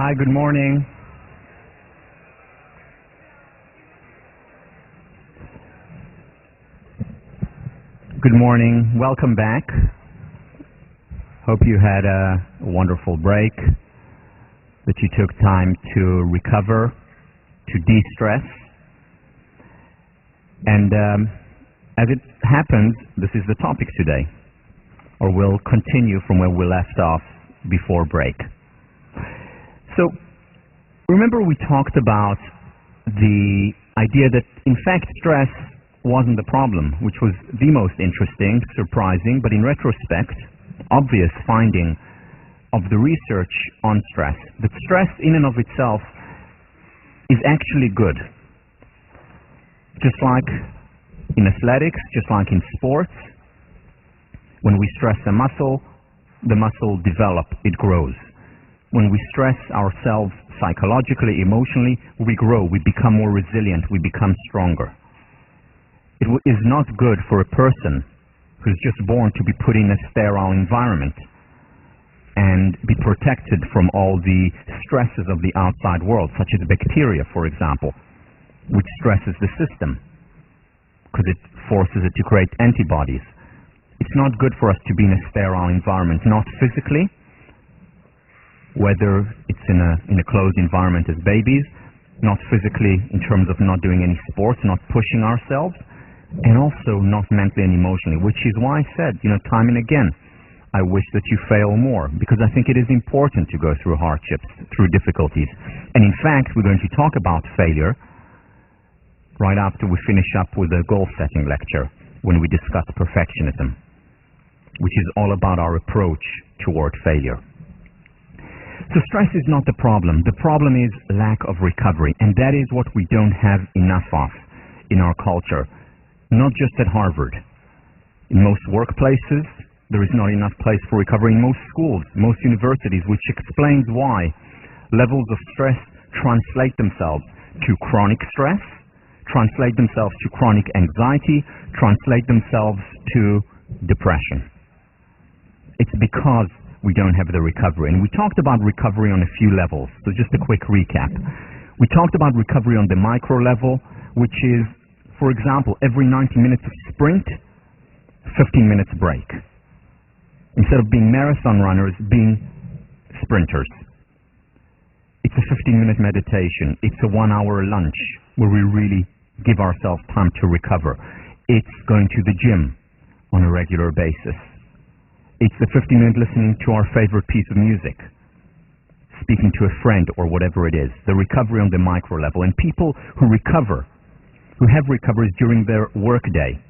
Hi, good morning. Good morning. Welcome back. Hope you had a wonderful break, that you took time to recover, to de-stress. And as it happens, this is the topic today, or we'll continue from where we left off before break. So, remember we talked about the idea that, in fact, stress wasn't the problem, which was the most interesting, surprising, but in retrospect, obvious finding of the research on stress, that stress in and of itself is actually good. Just like in athletics, just like in sports, when we stress a muscle, the muscle develops, it grows. When we stress ourselves psychologically, emotionally, we grow, we become more resilient, we become stronger. It is not good for a person who's just born to be put in a sterile environment and be protected from all the stresses of the outside world, such as bacteria, for example, which stresses the system because it forces it to create antibodies. It's not good for us to be in a sterile environment, not physically, whether it's in a closed environment as babies, not physically in terms of not doing any sports, not pushing ourselves, and also not mentally and emotionally, which is why I said, time and again, I wish that you fail more, because I think it is important to go through hardships, through difficulties. And in fact, we're going to talk about failure right after we finish up with the goal-setting lecture, when we discuss perfectionism, which is all about our approach toward failure. So stress is not the problem. The problem is lack of recovery, and that is what we don't have enough of in our culture. Not just at Harvard. In most workplaces, there is not enough place for recovery. In most schools, most universities, which explains why levels of stress translate themselves to chronic stress, translate themselves to chronic anxiety, translate themselves to depression. It's because we don't have the recovery. And we talked about recovery on a few levels. So just a quick recap. We talked about recovery on the micro level, which is, for example, every 90 minutes of sprint, 15 minutes break. Instead of being marathon runners, being sprinters. It's a 15-minute meditation. It's a 1-hour lunch where we really give ourselves time to recover. It's going to the gym on a regular basis. It's the 15-minute listening to our favorite piece of music, speaking to a friend or whatever it is, the recovery on the micro level. And people who recover, who have recoveries during their workday,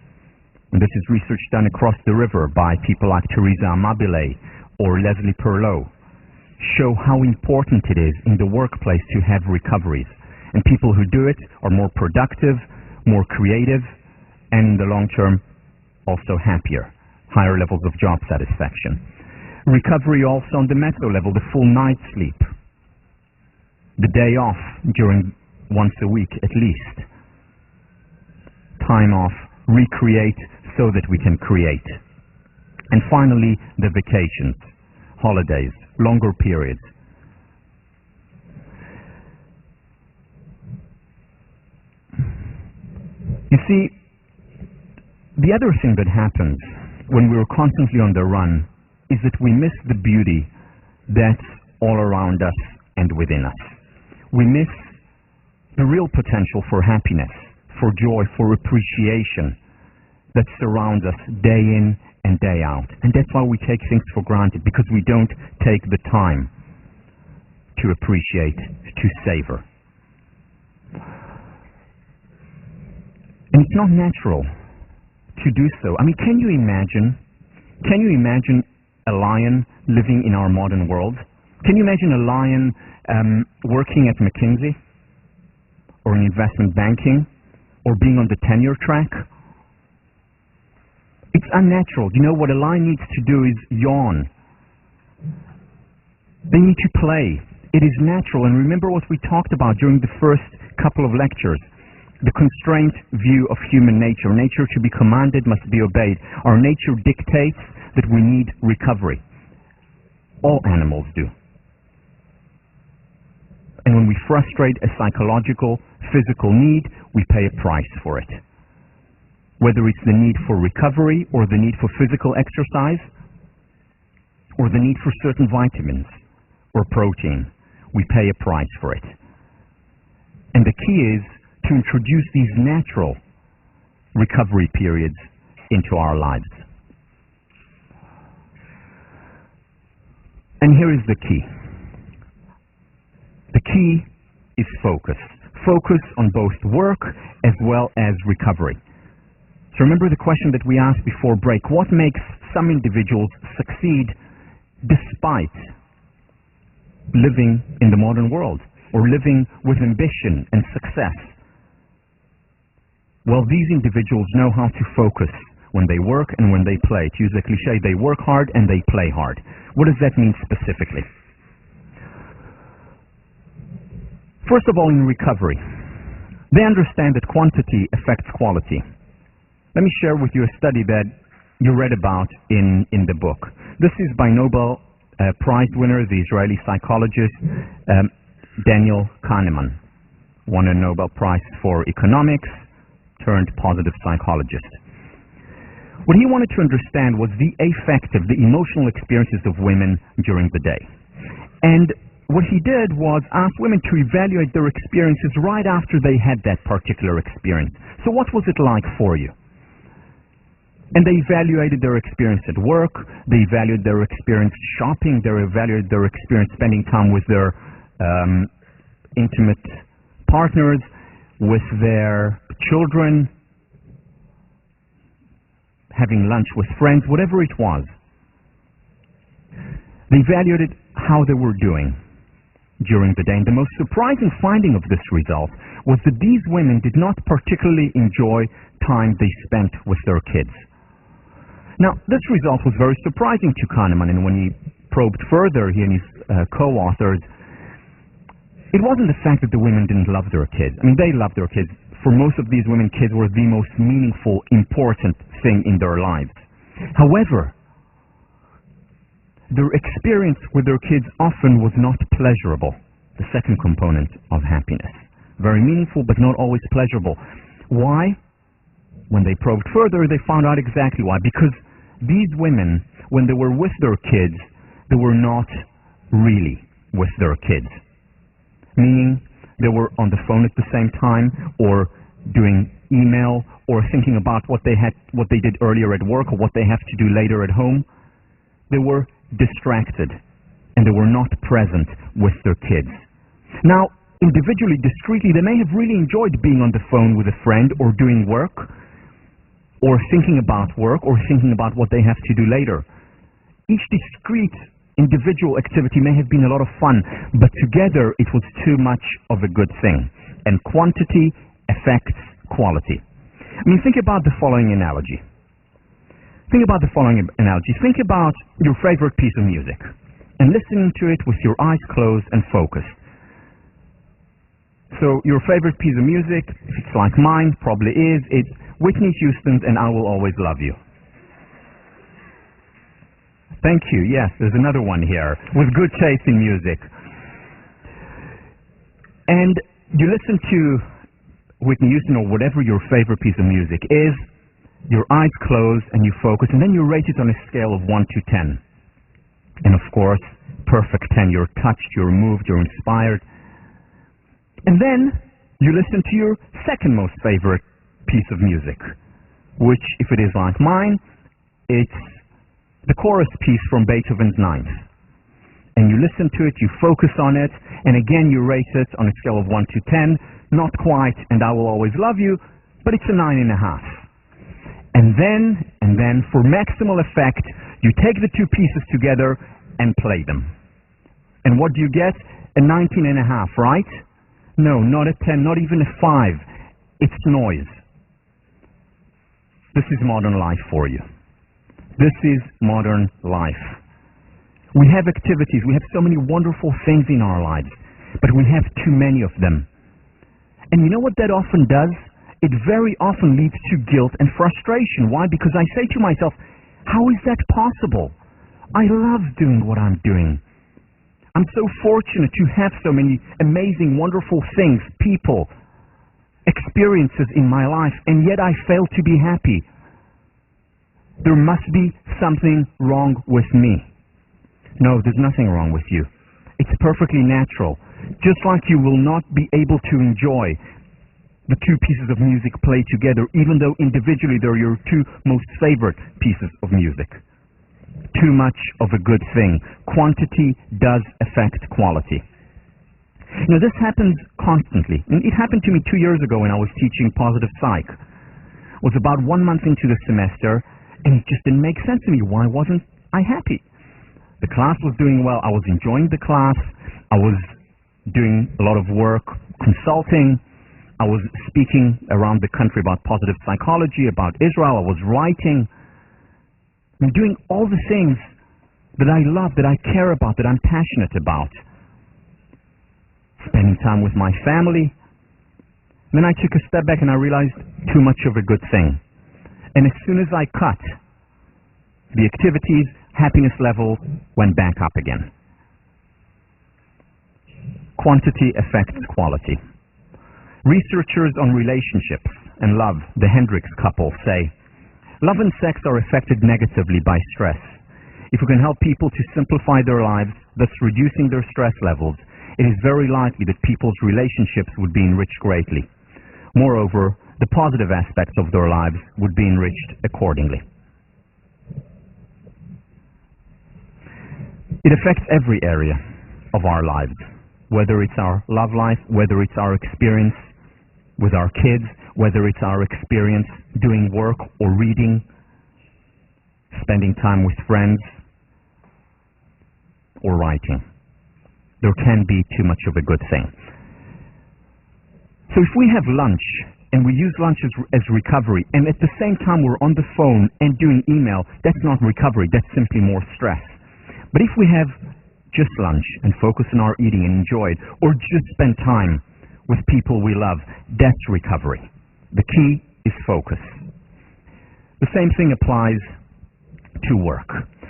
and this is research done across the river by people like Teresa Amabile or Leslie Perlow, show how important it is in the workplace to have recoveries. And people who do it are more productive, more creative, and in the long term, also happier. Higher levels of job satisfaction. Recovery also on the meso level, the full night's sleep. The day off during once a week at least. Time off, recreate so that we can create. And finally, the vacations, holidays, longer periods. You see, the other thing that happens when we're constantly on the run is that we miss the beauty that's all around us and within us. We miss the real potential for happiness, for joy, for appreciation that surrounds us day in and day out. And that's why we take things for granted, because we don't take the time to appreciate, to savor. And it's not natural to do so. I mean, can you imagine a lion living in our modern world? Can you imagine a lion working at McKinsey or in investment banking or being on the tenure track? It's unnatural. You know, what a lion needs to do is yawn. They need to play. It is natural. And remember what we talked about during the first couple of lectures. The constraint view of human nature. Nature to be commanded must be obeyed. Our nature dictates that we need recovery. All animals do. And when we frustrate a psychological, physical need, we pay a price for it. Whether it's the need for recovery or the need for physical exercise or the need for certain vitamins or protein, we pay a price for it. And the key is to introduce these natural recovery periods into our lives. And here is the key. The key is focus. Focus on both work as well as recovery. So remember the question that we asked before break. What makes some individuals succeed despite living in the modern world or living with ambition and success? Well, these individuals know how to focus when they work and when they play. To use the cliche, they work hard and they play hard. What does that mean specifically? First of all, in recovery, they understand that quantity affects quality. Let me share with you a study that you read about in the book. This is by Nobel Prize winner, the Israeli psychologist Daniel Kahneman, won a Nobel Prize for economics, turned positive psychologist. What he wanted to understand was the affective, the emotional experiences of women during the day. And what he did was ask women to evaluate their experiences right after they had that particular experience. So what was it like for you? And they evaluated their experience at work, they evaluated their experience shopping, they evaluated their experience spending time with their intimate partners, with their children, having lunch with friends, whatever it was. They evaluated how they were doing during the day. And the most surprising finding of this result was that these women did not particularly enjoy time they spent with their kids. Now, this result was very surprising to Kahneman, and when he probed further, he and his co-authors, it wasn't the fact that the women didn't love their kids. I mean, they loved their kids. For most of these women, kids were the most meaningful, important thing in their lives. However, their experience with their kids often was not pleasurable. The second component of happiness. Very meaningful, but not always pleasurable. Why? When they probed further, they found out exactly why. Because these women, when they were with their kids, they were not really with their kids. Meaning, they were on the phone at the same time, or doing email, or thinking about what they did earlier at work, or what they have to do later at home. They were distracted, and they were not present with their kids. Now, individually, discreetly, they may have really enjoyed being on the phone with a friend, or doing work, or thinking about work, or thinking about what they have to do later. Each discrete individual activity may have been a lot of fun, but together it was too much of a good thing. And quantity affects quality. I mean, think about the following analogy. Think about your favorite piece of music and listening to it with your eyes closed and focused. So your favorite piece of music, if it's like mine, probably is, it's Whitney Houston's And I Will Always Love You. Thank you. Yes, there's another one here with good taste in music. And you listen to Whitney Houston or whatever your favorite piece of music is, your eyes closed and you focus, and then you rate it on a scale of 1 to 10. And of course, perfect 10. You're touched, you're moved, you're inspired. And then you listen to your second most favorite piece of music, which, if it is like mine, it's the chorus piece from Beethoven's Ninth. And you listen to it, you focus on it, and again you rate it on a scale of 1 to 10, not quite And I Will Always Love You, but it's a 9.5. And then, for maximal effect, you take the two pieces together and play them. And what do you get? A 19.5, right? No, not a 10, not even a 5. It's noise. This is modern life for you. This is modern life. We have activities, we have so many wonderful things in our lives, but we have too many of them. And you know what that often does? It very often leads to guilt and frustration. Why? Because I say to myself, how is that possible? I love doing what I'm doing. I'm so fortunate to have so many amazing, wonderful things, people, experiences in my life, and yet I fail to be happy. There must be something wrong with me. No, there's nothing wrong with you. It's perfectly natural. Just like you will not be able to enjoy the two pieces of music played together, even though individually they're your two most favorite pieces of music. Too much of a good thing. Quantity does affect quality. You know, this happens constantly. And it happened to me 2 years ago when I was teaching positive psych. It was about 1 month into the semester, and it just didn't make sense to me. Why wasn't I happy? The class was doing well. I was enjoying the class. I was doing a lot of work, consulting. I was speaking around the country about positive psychology, about Israel. I was writing. I'm doing all the things that I love, that I care about, that I'm passionate about. Spending time with my family. Then I took a step back and I realized too much of a good thing. And as soon as I cut the activities, happiness level went back up again. Quantity affects quality. Researchers on relationships and love, the Hendricks couple, say, love and sex are affected negatively by stress. If we can help people to simplify their lives, thus reducing their stress levels, it is very likely that people's relationships would be enriched greatly. Moreover, the positive aspects of their lives would be enriched accordingly. It affects every area of our lives, whether it's our love life, whether it's our experience with our kids, whether it's our experience doing work or reading, spending time with friends, or writing. There can be too much of a good thing. So if we have lunch, and we use lunch as recovery, and at the same time we're on the phone and doing email, that's not recovery, that's simply more stress. But if we have just lunch and focus on our eating and enjoy it, or just spend time with people we love, that's recovery. The key is focus. The same thing applies to work.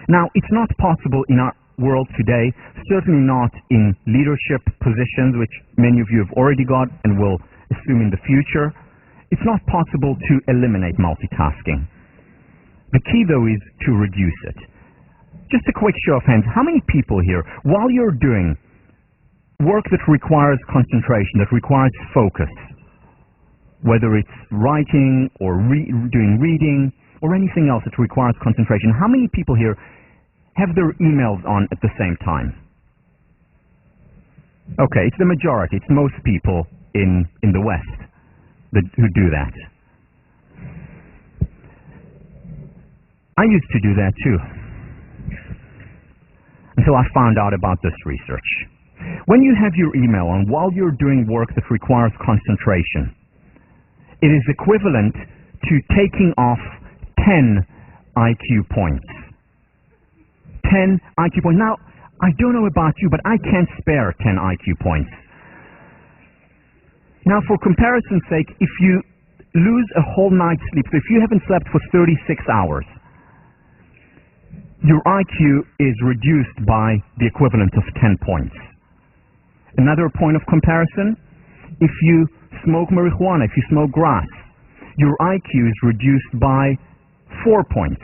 Now, it's not possible in our world today, certainly not in leadership positions, which many of you have already got and will assume in the future. It's not possible to eliminate multitasking. The key, though, is to reduce it. Just a quick show of hands. How many people here, while you're doing work that requires concentration, that requires focus, whether it's writing or doing reading or anything else that requires concentration, how many people here have their emails on at the same time? Okay, it's the majority. It's most people in the West who do that. I used to do that too, until I found out about this research. When you have your email on while you're doing work that requires concentration, it is equivalent to taking off 10 IQ points. 10 IQ points. Now, I don't know about you, but I can't spare 10 IQ points. Now, for comparison's sake, if you lose a whole night's sleep, so if you haven't slept for 36 hours, your IQ is reduced by the equivalent of 10 points. Another point of comparison, if you smoke marijuana, if you smoke grass, your IQ is reduced by 4 points.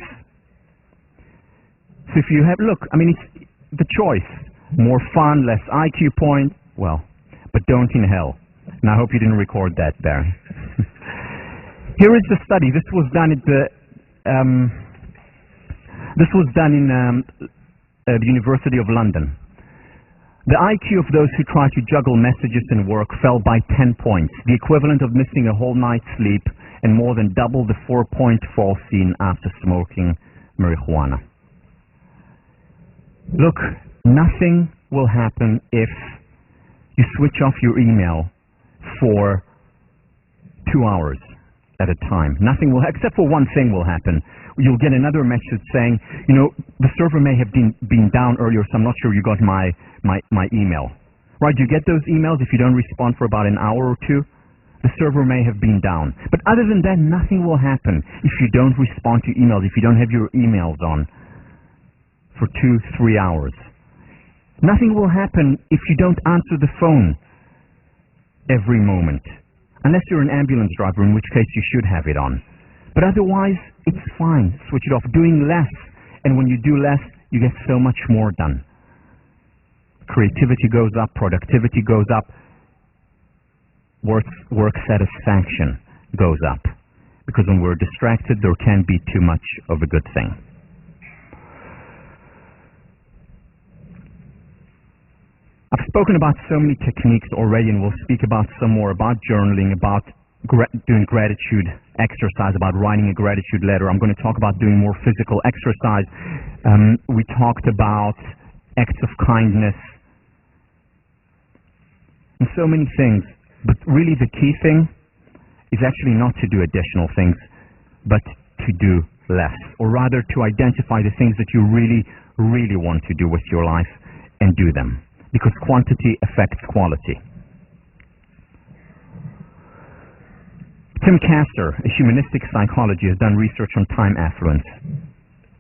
So if you have, look, I mean, it's the choice. More fun, less IQ point, well, but don't inhale. And I hope you didn't record that there. Here is the study. This was done at the the University of London. The IQ of those who try to juggle messages and work fell by 10 points, the equivalent of missing a whole night's sleep and more than double the 4-point fall seen after smoking marijuana. Look, nothing will happen if you switch off your email for 2 hours at a time. Nothing will, except for one thing will happen. You'll get another message saying, you know, the server may have been down earlier, so I'm not sure you got my email. Right, you get those emails if you don't respond for about an hour or two? The server may have been down. But other than that, nothing will happen if you don't respond to emails, if you don't have your emails on for 2-3 hours. Nothing will happen if you don't answer the phone every moment. Unless you're an ambulance driver, in which case you should have it on. But otherwise, it's fine. Switch it off. Doing less. And when you do less, you get so much more done. Creativity goes up. Productivity goes up. Work satisfaction goes up. Because when we're distracted, there can be too much of a good thing. I've spoken about so many techniques already, and we'll speak about some more, about journaling, about doing gratitude exercise, about writing a gratitude letter. I'm going to talk about doing more physical exercise. We talked about acts of kindness and so many things. But really the key thing is actually not to do additional things, but to do less. Or rather, to identify the things that you really, really want to do with your life and do them. Because quantity affects quality. Tim Castor, a humanistic psychologist, has done research on time affluence.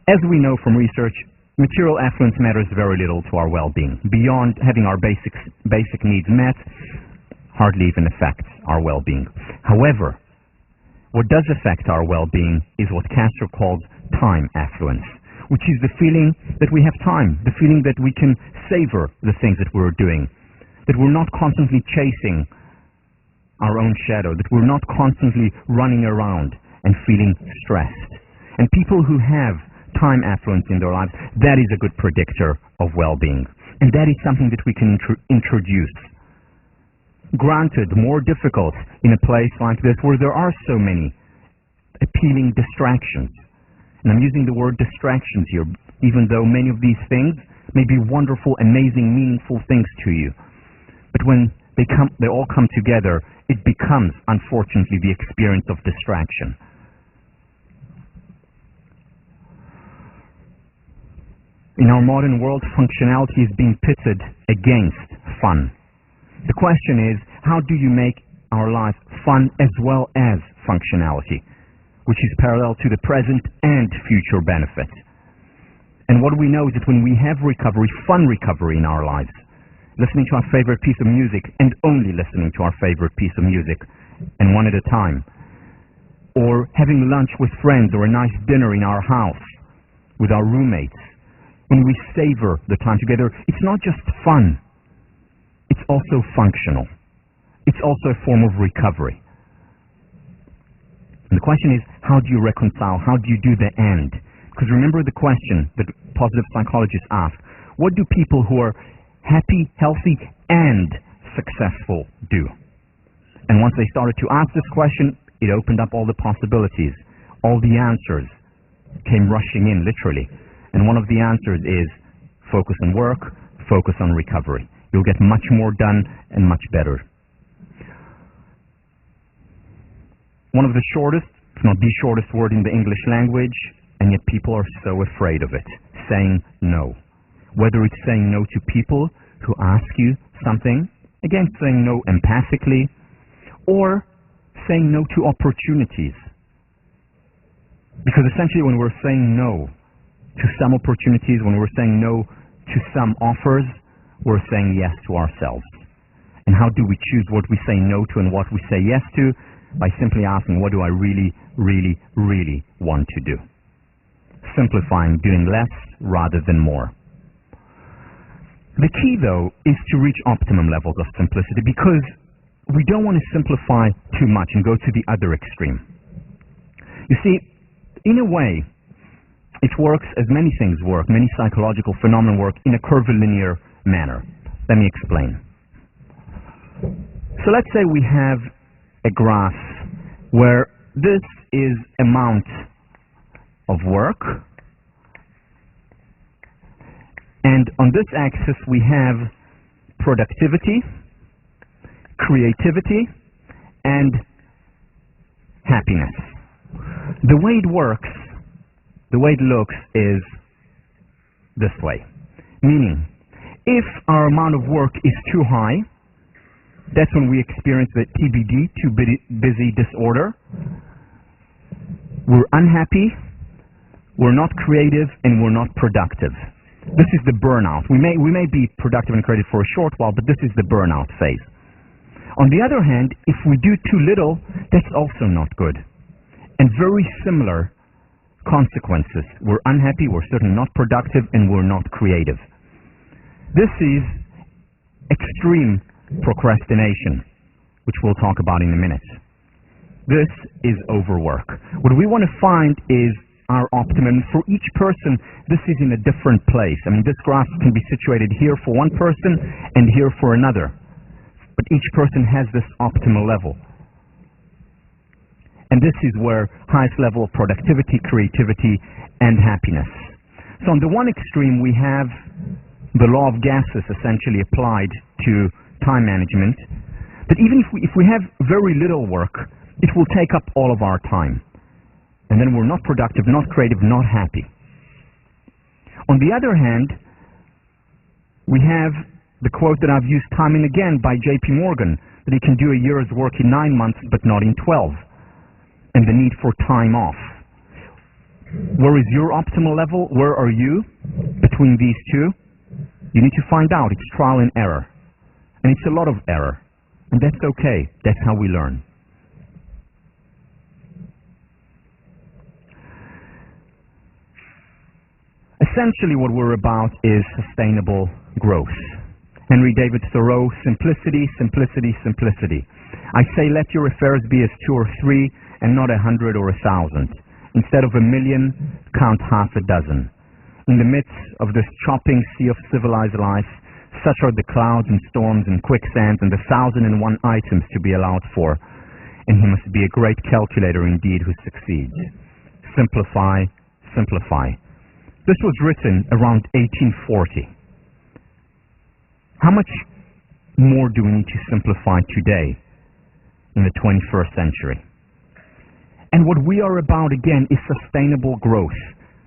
As we know from research, material affluence matters very little to our well-being. Beyond having our basic needs met, hardly even affects our well-being. However, what does affect our well-being is what Castor calls time affluence, which is the feeling that we have time, the feeling that we can savor the things that we're doing, that we're not constantly chasing our own shadow, that we're not constantly running around and feeling stressed. And people who have time affluence in their lives, that is a good predictor of well-being. And that is something that we can introduce. Granted, more difficult in a place like this where there are so many appealing distractions. And I'm using the word distractions here, even though many of these things may be wonderful, amazing, meaningful things to you. But when they all come together, it becomes, unfortunately, the experience of distraction. In our modern world, functionality is being pitted against fun. The question is, how do you make our life fun as well as functionality, which is parallel to the present and future benefit? And what we know is that when we have recovery, fun recovery in our lives, listening to our favorite piece of music and only listening to our favorite piece of music, and one at a time, or having lunch with friends or a nice dinner in our house with our roommates, when we savor the time together, it's not just fun, it's also functional. It's also a form of recovery. And the question is, how do you reconcile? How do you do the end? Because remember the question that positive psychologists ask, what do people who are happy, healthy, and successful do? And once they started to ask this question, it opened up all the possibilities. All the answers came rushing in, literally. And one of the answers is focus on work, focus on recovery. You'll get much more done and much better. One of the shortest, if not the shortest word in the English language, and yet people are so afraid of it, saying no. Whether it's saying no to people who ask you something, again, saying no empathically, or saying no to opportunities. Because essentially when we're saying no to some opportunities, when we're saying no to some offers, we're saying yes to ourselves. And how do we choose what we say no to and what we say yes to? By simply asking, what do I really, really, really want to do? Simplifying, doing less rather than more. The key, though, is to reach optimum levels of simplicity, because we don't want to simplify too much and go to the other extreme. You see, in a way, it works as many things work, many psychological phenomena work in a curvilinear manner. Let me explain. So let's say we have a graph where this is amount of work, and on this axis we have productivity, creativity, and happiness. The way it works, the way it looks is this way. Meaning, if our amount of work is too high, that's when we experience the TBD, too busy disorder. We're unhappy, we're not creative, and we're not productive. This is the burnout. We may be productive and creative for a short while, but this is the burnout phase. On the other hand, if we do too little, that's also not good. And very similar consequences. We're unhappy, we're certainly not productive, and we're not creative. This is extreme procrastination, which we'll talk about in a minute. This is overwork. What we want to find is our optimum. For each person, this is in a different place. I mean, this graph can be situated here for one person and here for another. But each person has this optimal level. And this is where highest level of productivity, creativity, and happiness. So on the one extreme, we have the law of gases essentially applied to time management. But even if we have very little work, it will take up all of our time. And then we're not productive, not creative, not happy. On the other hand, we have the quote that I've used time and again by J.P. Morgan, that he can do a year's work in 9 months but not in 12. And the need for time off. Where is your optimal level? Where are you between these two? You need to find out. It's trial and error. And it's a lot of error. And that's okay. That's how we learn. Essentially what we're about is sustainable growth. Henry David Thoreau, simplicity, simplicity, simplicity. I say let your affairs be as 2 or 3 and not 100 or 1,000. Instead of 1,000,000, count half a dozen. In the midst of this chopping sea of civilized life, such are the clouds and storms and quicksands and the 1,001 items to be allowed for. And he must be a great calculator indeed who succeeds. Simplify, simplify. This was written around 1840. How much more do we need to simplify today in the 21st century? And what we are about, again, is sustainable growth.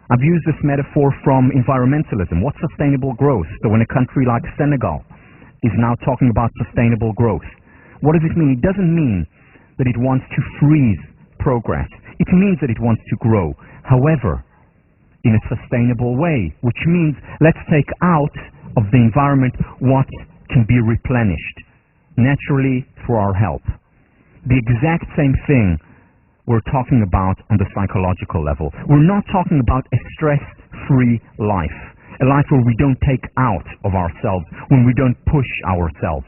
I've used this metaphor from environmentalism. What's sustainable growth? So when a country like Senegal is now talking about sustainable growth, what does it mean? It doesn't mean that it wants to freeze progress. It means that it wants to grow. However, in a sustainable way, which means let's take out of the environment what can be replenished naturally through our help. The exact same thing we're talking about on the psychological level. We're not talking about a stress-free life, a life where we don't take out of ourselves, when we don't push ourselves,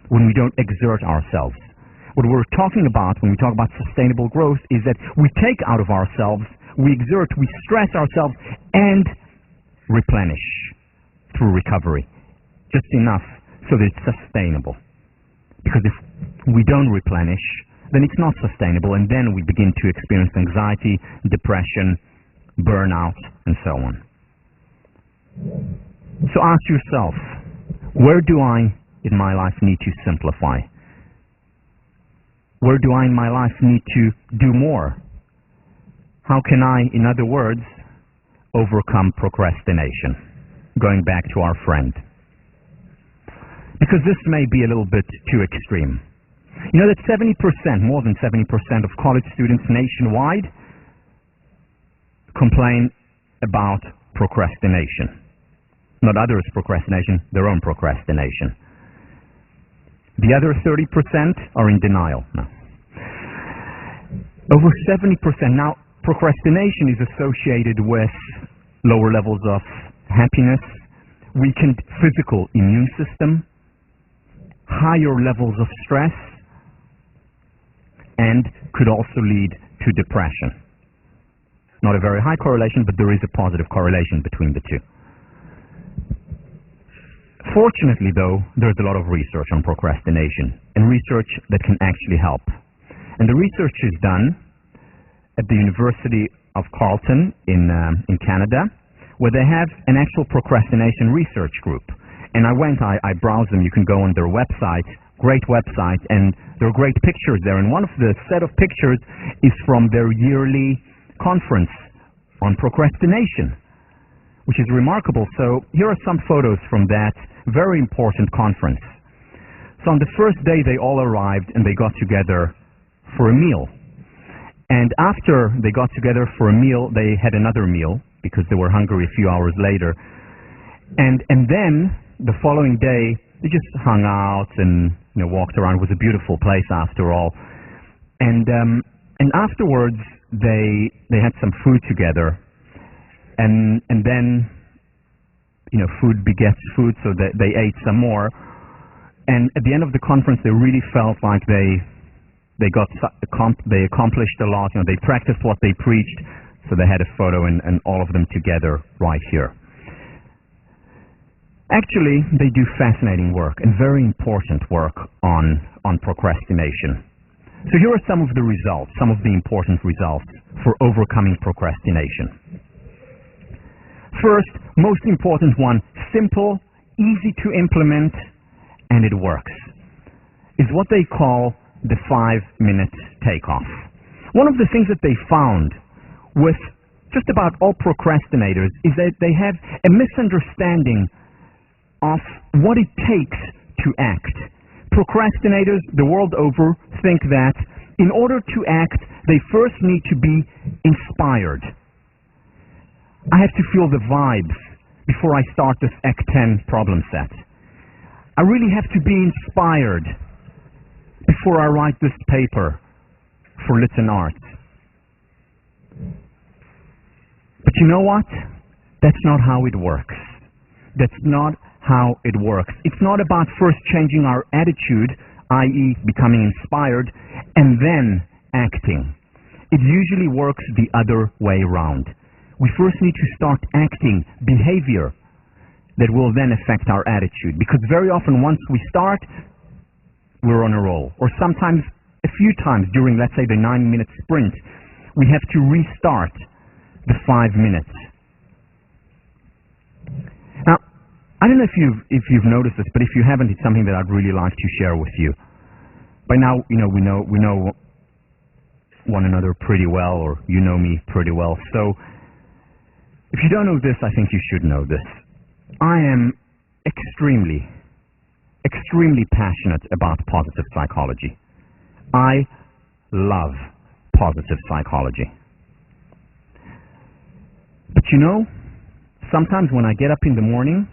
when we don't exert ourselves. What we're talking about when we talk about sustainable growth is that we take out of ourselves, we exert, we stress ourselves, and replenish through recovery. Just enough so that it's sustainable. Because if we don't replenish, then it's not sustainable, and then we begin to experience anxiety, depression, burnout, and so on. So ask yourself, where do I in my life need to simplify? Where do I in my life need to do more? How can I, in other words, overcome procrastination? Going back to our friend. Because this may be a little bit too extreme. You know that 70%, more than 70% of college students nationwide complain about procrastination. Not others' procrastination, their own procrastination. The other 30% are in denial. No. Over 70%. Now, procrastination is associated with lower levels of happiness, weakened physical immune system, higher levels of stress, and could also lead to depression. Not a very high correlation, but there is a positive correlation between the two. Fortunately, though, there's a lot of research on procrastination, and research that can actually help. And the research is done at the University of Carleton in Canada, where they have an actual procrastination research group. And I browsed them. You can go on their website, great website, and there are great pictures there. And one of the set of pictures is from their yearly conference on procrastination, which is remarkable. So here are some photos from that very important conference. So on the first day, they all arrived and they got together for a meal. And after they got together for a meal, they had another meal because they were hungry a few hours later. And then the following day, they just hung out and walked around. It was a beautiful place after all. And afterwards, they had some food together. And then, food begets food, so they ate some more. And at the end of the conference, they really felt like they accomplished a lot. They practiced what they preached, so they had a photo and all of them together right here. Actually, they do fascinating work and very important work on procrastination. So here are some of the results, some of the important results for overcoming procrastination. First, most important one, simple, easy to implement, and it works, is what they call the 5-minute takeoff. One of the things that they found with just about all procrastinators is that they have a misunderstanding of what it takes to act. Procrastinators the world over think that in order to act, they first need to be inspired. I have to feel the vibes before I start this Act 10 problem set. I really have to be inspired before I write this paper for Lit and Arts. But you know what? That's not how it works. That's not how it works. It's not about first changing our attitude, i.e. becoming inspired, and then acting. It usually works the other way around. We first need to start acting behavior that will then affect our attitude. Because very often once we start, we're on a roll. Or sometimes, a few times during, let's say, the 9-minute sprint, we have to restart the 5 minutes. Now, I don't know if you've noticed this, but if you haven't, it's something that I'd really like to share with you. By now, we know one another pretty well, or you know me pretty well. So, if you don't know this, I think you should know this. I am extremely passionate about positive psychology. I love positive psychology. But sometimes when I get up in the morning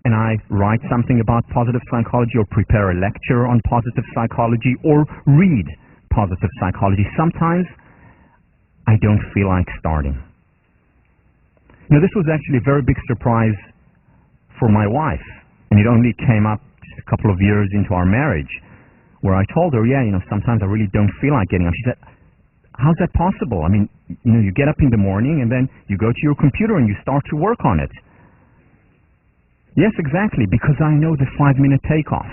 and I write something about positive psychology or prepare a lecture on positive psychology or read positive psychology, sometimes I don't feel like starting. This was actually a very big surprise for my wife, and it only came up a couple of years into our marriage, where I told her, sometimes I really don't feel like getting up. She said, how's that possible? I mean, you get up in the morning and then you go to your computer and you start to work on it. Yes, exactly, because I know the 5-minute takeoff.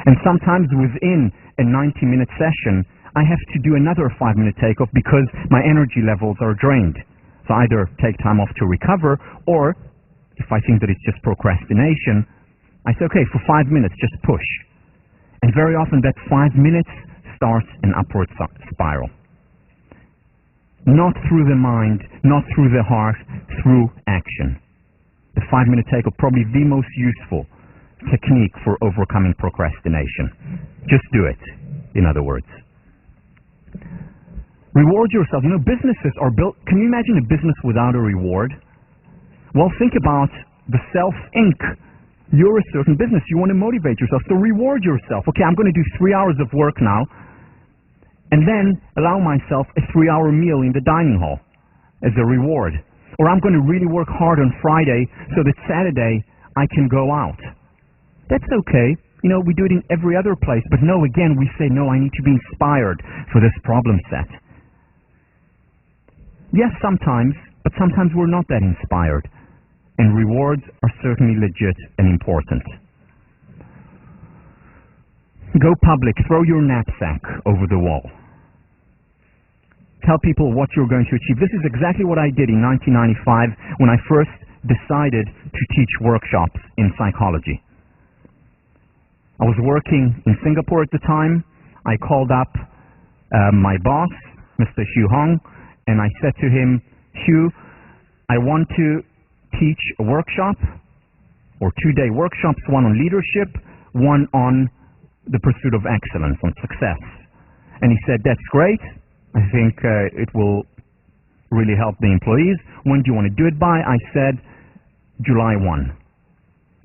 And sometimes within a 90-minute session, I have to do another 5-minute takeoff because my energy levels are drained. So I either take time off to recover, or if I think that it's just procrastination, I say, okay, for 5 minutes, just push. And very often that 5 minutes starts an upward spiral. Not through the mind, not through the heart, through action. The 5-minute takeoff, probably the most useful technique for overcoming procrastination. Just do it, in other words. Reward yourself. Businesses are built. Can you imagine a business without a reward? Well, think about the Self Inc. You're a certain business. You want to motivate yourself. So reward yourself. Okay, I'm going to do 3 hours of work now, and then allow myself a 3-hour meal in the dining hall as a reward. Or I'm going to really work hard on Friday so that Saturday I can go out. That's okay. We do it in every other place. But no, again, we say, no, I need to be inspired for this problem set. Yes, sometimes, but sometimes we're not that inspired. And rewards are certainly legit and important. Go public. Throw your knapsack over the wall. Tell people what you're going to achieve. This is exactly what I did in 1995 when I first decided to teach workshops in psychology. I was working in Singapore at the time. I called up my boss, Mr. Hugh Hong, and I said to him, Hugh, I want to teach a workshop, or 2-day workshops, one on leadership, one on the pursuit of excellence, on success. And he said, that's great. I think it will really help the employees. When do you want to do it by? I said, July 1.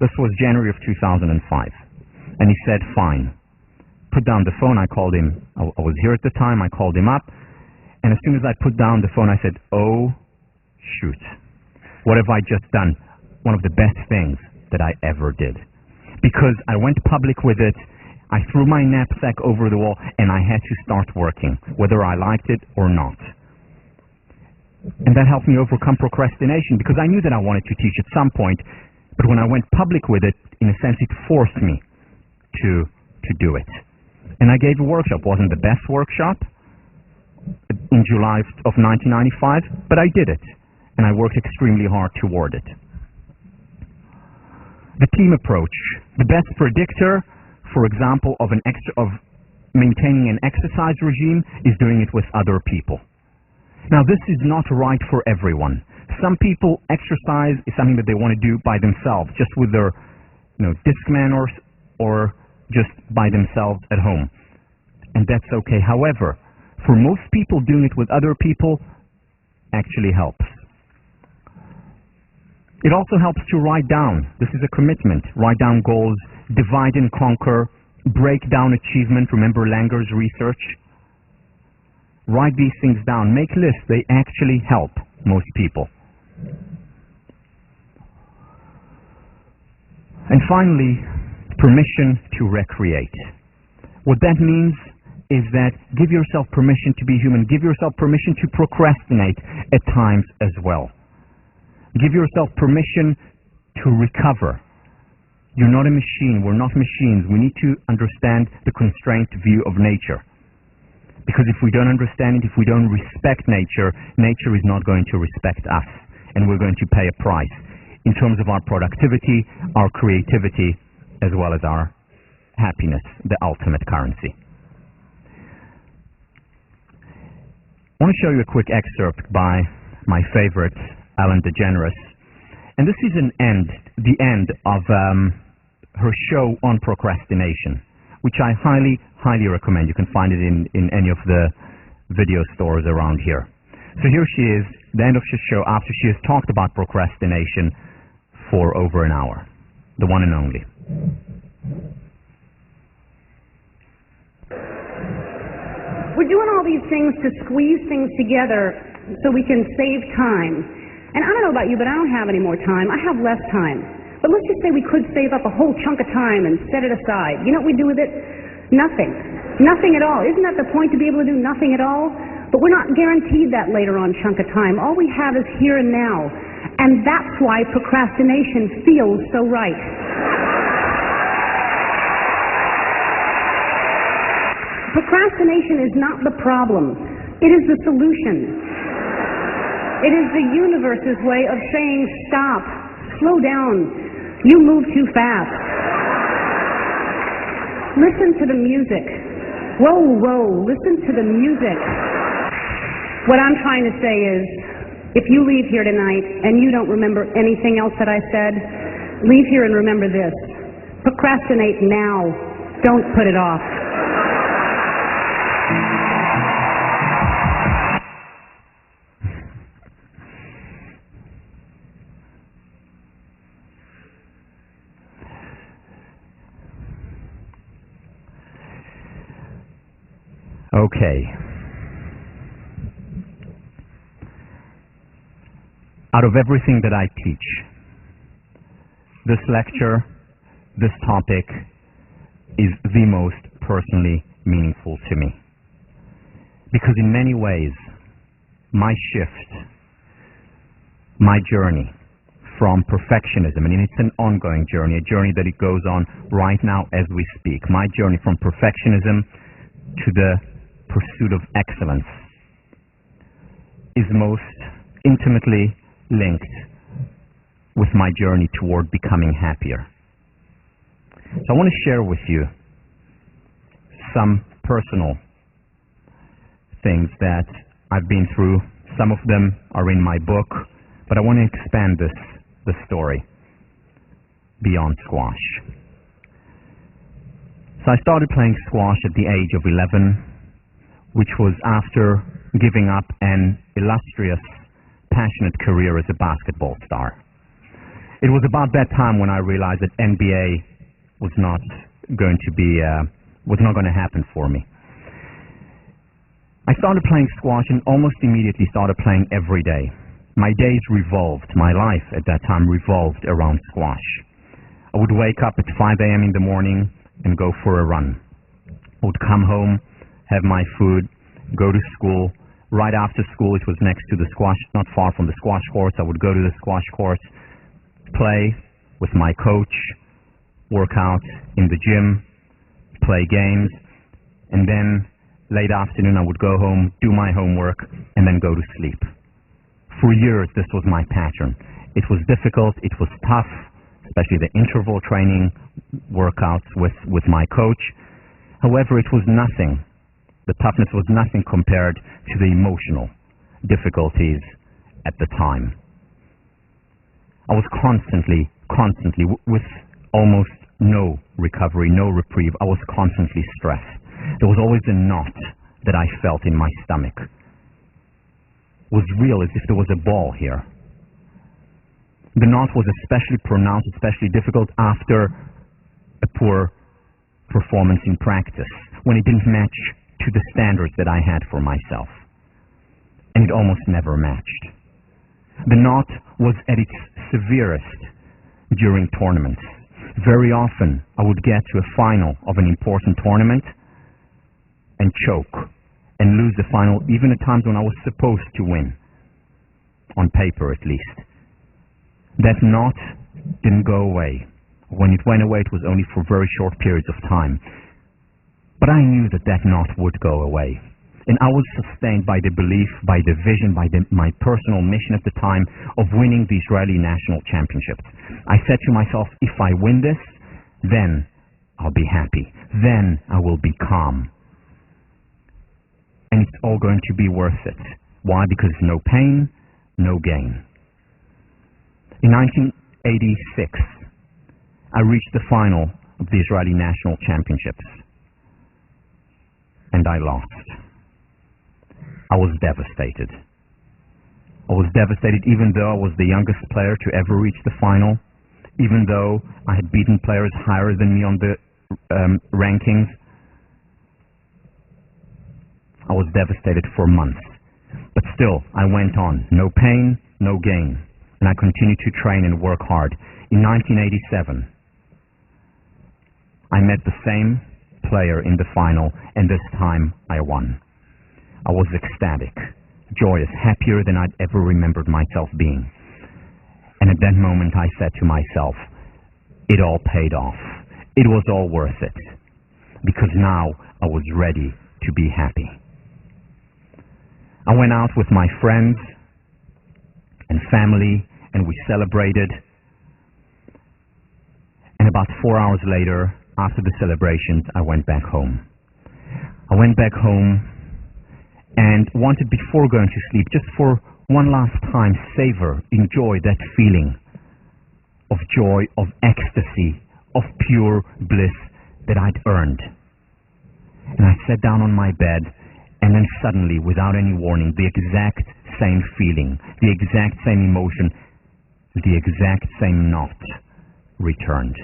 This was January of 2005. And he said, fine. Put down the phone. I called him. I was here at the time. I called him up. And as soon as I put down the phone, I said, oh, shoot. What have I just done? One of the best things that I ever did. Because I went public with it. I threw my knapsack over the wall, and I had to start working, whether I liked it or not. And that helped me overcome procrastination, because I knew that I wanted to teach at some point, but when I went public with it, in a sense, it forced me to do it. And I gave a workshop. It wasn't the best workshop in July of 1995, but I did it, and I worked extremely hard toward it. The team approach. The best predictor, for example, of maintaining an exercise regime is doing it with other people. Now, this is not right for everyone. Some people, exercise is something that they want to do by themselves, just with their, Discman or just by themselves at home. And that's okay. However, for most people, doing it with other people actually helps. It also helps to write down. This is a commitment. Write down goals, divide and conquer, break down achievement. Remember Langer's research? Write these things down. Make lists. They actually help most people. And finally, permission to recreate. What that means is that give yourself permission to be human. Give yourself permission to procrastinate at times as well. Give yourself permission to recover. You're not a machine. We're not machines. We need to understand the constraint view of nature. Because if we don't understand it, if we don't respect nature, nature is not going to respect us. And we're going to pay a price in terms of our productivity, our creativity, as well as our happiness, the ultimate currency. I want to show you a quick excerpt by my favorite, Ellen DeGeneres. And this is the end of her show on procrastination, which I highly, highly recommend. You can find it in any of the video stores around here. So here she is, the end of the show, after she has talked about procrastination for over an hour. The one and only. We're doing all these things to squeeze things together so we can save time. And I don't know about you, but I don't have any more time. I have less time. But let's just say we could save up a whole chunk of time and set it aside. You know what we do with it? Nothing. Nothing at all. Isn't that the point, to be able to do nothing at all? But we're not guaranteed that later on chunk of time. All we have is here and now. And that's why procrastination feels so right. Procrastination is not the problem. It is the solution. It is the universe's way of saying, stop, slow down, you move too fast. Listen to the music. Whoa, whoa, listen to the music. What I'm trying to say is, if you leave here tonight and you don't remember anything else that I said, leave here and remember this. Procrastinate now. Don't put it off. Okay. Out of everything that I teach, this lecture, this topic is the most personally meaningful to me. Because in many ways, my shift, my journey from perfectionism, and it's an ongoing journey, a journey that it goes on right now as we speak. My journey from perfectionism to the pursuit of excellence is most intimately linked with my journey toward becoming happier. So I want to share with you some personal things that I've been through. Some of them are in my book, but I want to expand the story beyond squash. So I started playing squash at the age of 11, which was after giving up an illustrious, passionate career as a basketball star. It was about that time when I realized that NBA was not going to happen for me. I started playing squash and almost immediately started playing every day. My days revolved, my life at that time revolved around squash. I would wake up at 5 a.m. in the morning and go for a run. I would come home, have my food, go to school. Right after school, it was next to the squash, not far from the squash courts. I would go to the squash courts, play with my coach, work out in the gym, play games, and then late afternoon I would go home, do my homework, and then go to sleep. For years, this was my pattern. It was difficult, it was tough, especially the interval training workouts with my coach. However, it was nothing. The toughness was nothing compared to the emotional difficulties at the time. I was constantly, with almost no recovery, no reprieve. I was constantly stressed. There was always a knot that I felt in my stomach. It was real, as if there was a ball here. The knot was especially pronounced, especially difficult after a poor performance in practice, when it didn't match to the standards that I had for myself. And it almost never matched. The knot was at its severest during tournaments. Very often, I would get to a final of an important tournament and choke and lose the final, even at times when I was supposed to win, on paper at least. That knot didn't go away. When it went away, it was only for very short periods of time. But I knew that that knot would go away. And I was sustained by the belief, by the vision, by my personal mission at the time of winning the Israeli national championships. I said to myself, if I win this, then I'll be happy. Then I will be calm. And it's all going to be worth it. Why? Because no pain, no gain. In 1986, I reached the final of the Israeli national championships. And I lost. I was devastated. I was devastated even though I was the youngest player to ever reach the final, even though I had beaten players higher than me on the rankings. I was devastated for months. But still, I went on. No pain, no gain. And I continued to train and work hard. In 1987, I met the same player in the final, and this time I won. I was ecstatic, joyous, happier than I'd ever remembered myself being. And at that moment I said to myself, it all paid off. It was all worth it. Because now I was ready to be happy. I went out with my friends and family, and we celebrated. And about 4 hours later, after the celebrations, I went back home. I went back home and wanted, before going to sleep, just for one last time, savor, enjoy that feeling of joy, of ecstasy, of pure bliss that I'd earned. And I sat down on my bed, and then suddenly, without any warning, the exact same feeling, the exact same emotion, the exact same knot returned.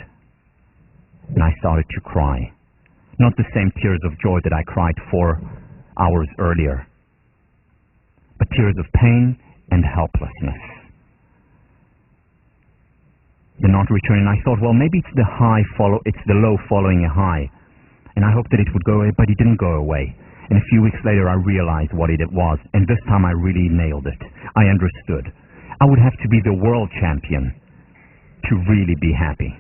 And I started to cry. Not the same tears of joy that I cried 4 hours earlier, but tears of pain and helplessness. The knot returned, and I thought, well, maybe it's the low following a high, and I hoped that it would go away, but it didn't go away. And a few weeks later, I realized what it was, and this time I really nailed it. I understood. I would have to be the world champion to really be happy.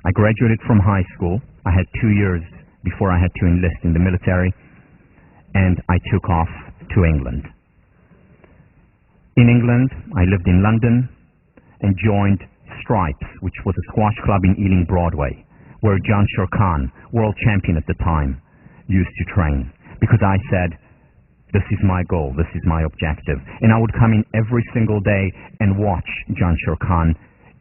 I graduated from high school. I had 2 years before I had to enlist in the military, and I took off to England. In England, I lived in London and joined Stripes, which was a squash club in Ealing Broadway, where John Shurkan, world champion at the time, used to train. Because I said, this is my goal, this is my objective. And I would come in every single day and watch John Shurkan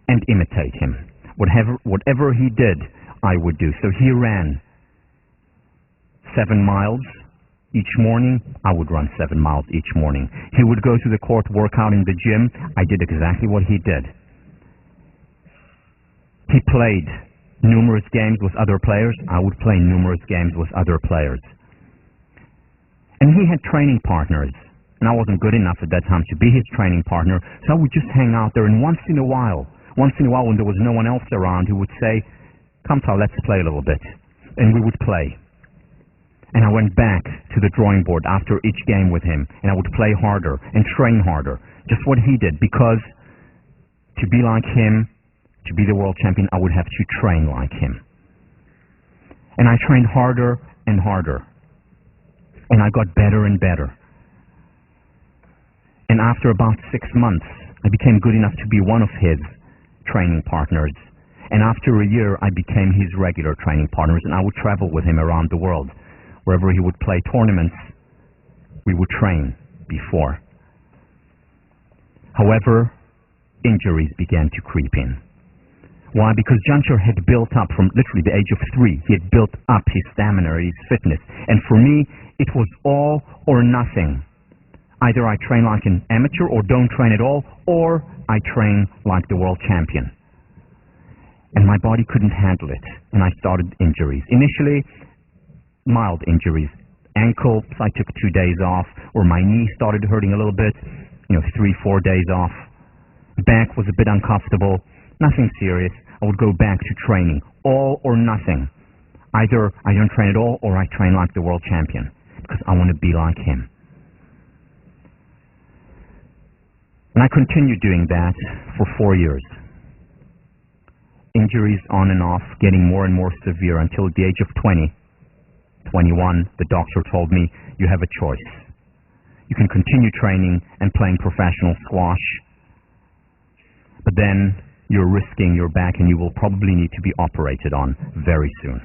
and imitate him. Whatever he did, I would do. So he ran 7 miles each morning. I would run 7 miles each morning. He would go to the court, work out in the gym. I did exactly what he did. He played numerous games with other players. I would play numerous games with other players. And he had training partners. And I wasn't good enough at that time to be his training partner, so I would just hang out there. And once in a while when there was no one else around, he would say, "Come, Tal, let's play a little bit." And we would play. And I went back to the drawing board after each game with him, and I would play harder and train harder, just what he did, because to be like him, to be the world champion, I would have to train like him. And I trained harder and harder, and I got better and better. And after about 6 months, I became good enough to be one of his training partners. And after a year, I became his regular training partners, and I would travel with him around the world. Wherever he would play tournaments, we would train before. However, injuries began to creep in. Why? Because Janchar had built up from literally the age of 3. He had built up his stamina, his fitness. And for me, it was all or nothing. Either I train like an amateur or don't train at all, or I train like the world champion. And my body couldn't handle it, and I started injuries. Initially, mild injuries. Ankle, I took 2 days off, or my knee started hurting a little bit, 3-4 days off. Back was a bit uncomfortable, nothing serious. I would go back to training, all or nothing. Either I don't train at all, or I train like the world champion, because I want to be like him. And I continued doing that for 4 years. Injuries on and off, getting more and more severe, until at the age of 21, the doctor told me, "You have a choice. You can continue training and playing professional squash, but then you're risking your back and you will probably need to be operated on very soon.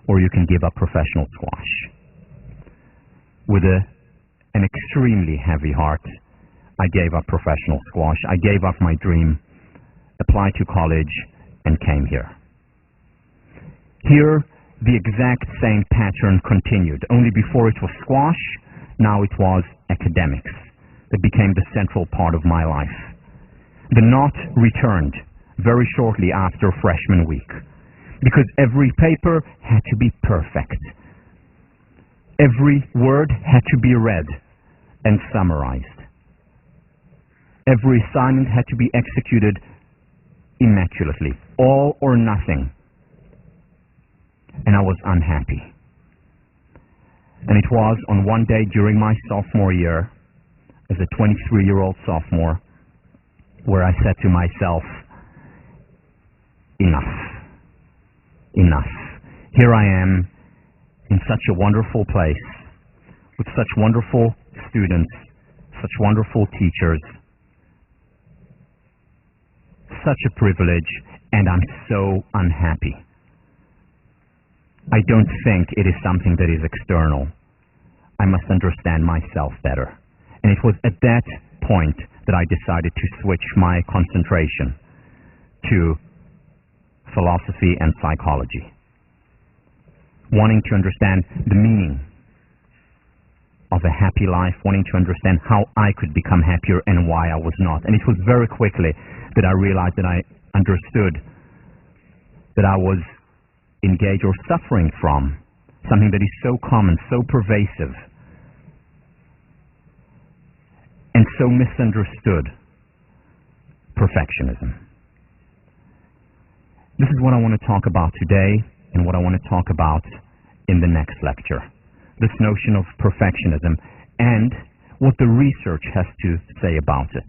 Or you can give up professional squash." With an extremely heavy heart, I gave up professional squash. I gave up my dream, applied to college, and came here. Here, the exact same pattern continued. Only before it was squash, now it was academics that became the central part of my life. The knot returned very shortly after freshman week, because every paper had to be perfect. Every word had to be read and summarized. Every assignment had to be executed immaculately, all or nothing. And I was unhappy. And it was on one day during my sophomore year, as a 23-year-old sophomore, where I said to myself, enough. Here I am in such a wonderful place, with such wonderful students, such wonderful teachers, such a privilege, and I'm so unhappy. I don't think it is something that is external. I must understand myself better. And it was at that point that I decided to switch my concentration to philosophy and psychology, wanting to understand the meaning of a happy life, wanting to understand how I could become happier and why I was not. And it was very quickly that I realized that I understood that I was engaged or suffering from something that is so common, so pervasive, and so misunderstood: perfectionism. This is what I want to talk about today, and what I want to talk about in the next lecture. This notion of perfectionism and what the research has to say about it.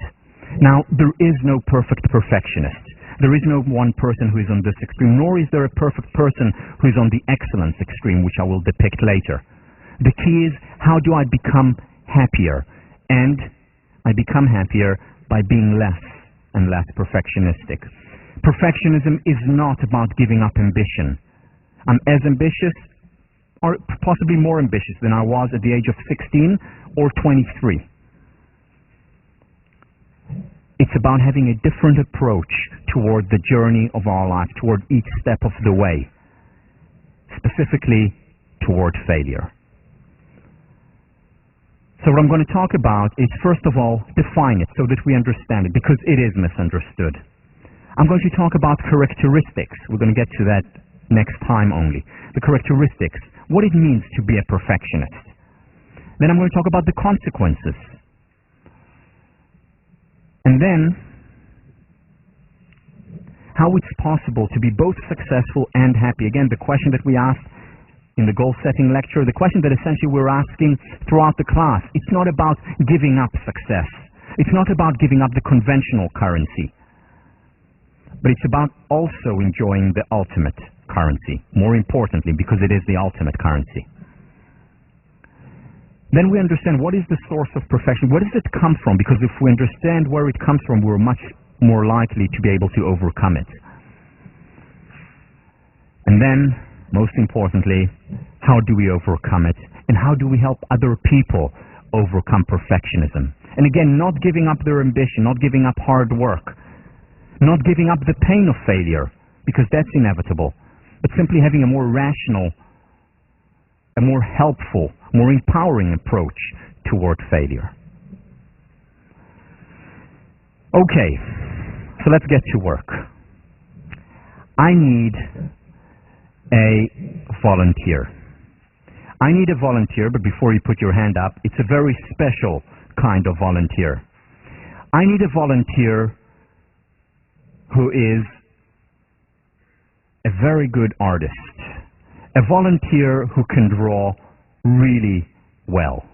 Now, there is no perfect perfectionist. There is no one person who is on this extreme, nor is there a perfect person who is on the excellence extreme, which I will depict later. The key is, how do I become happier? And I become happier by being less and less perfectionistic. Perfectionism is not about giving up ambition. I'm as ambitious, or possibly more ambitious, than I was at the age of 16 or 23. It's about having a different approach toward the journey of our life, toward each step of the way, specifically toward failure. So what I'm going to talk about is, first of all, define it so that we understand it, because it is misunderstood. I'm going to talk about characteristics. We're going to get to that next time only. The characteristics, what it means to be a perfectionist. Then I'm going to talk about the consequences. And then how it's possible to be both successful and happy. Again, the question that we asked in the goal-setting lecture, the question that essentially we're asking throughout the class, it's not about giving up success. It's not about giving up the conventional currency. But it's about also enjoying the ultimate currency, more importantly, because it is the ultimate currency. Then we understand what is the source of perfection. Where does it come from? Because if we understand where it comes from, we're much more likely to be able to overcome it. And then, most importantly, how do we overcome it? And how do we help other people overcome perfectionism? And again, not giving up their ambition, not giving up hard work, not giving up the pain of failure, because that's inevitable, but simply having a more rational, a more helpful, more empowering approach toward failure. Okay, so let's get to work. I need a volunteer. I need a volunteer, but before you put your hand up, it's a very special kind of volunteer. I need a volunteer who is a very good artist, a volunteer who can draw really well.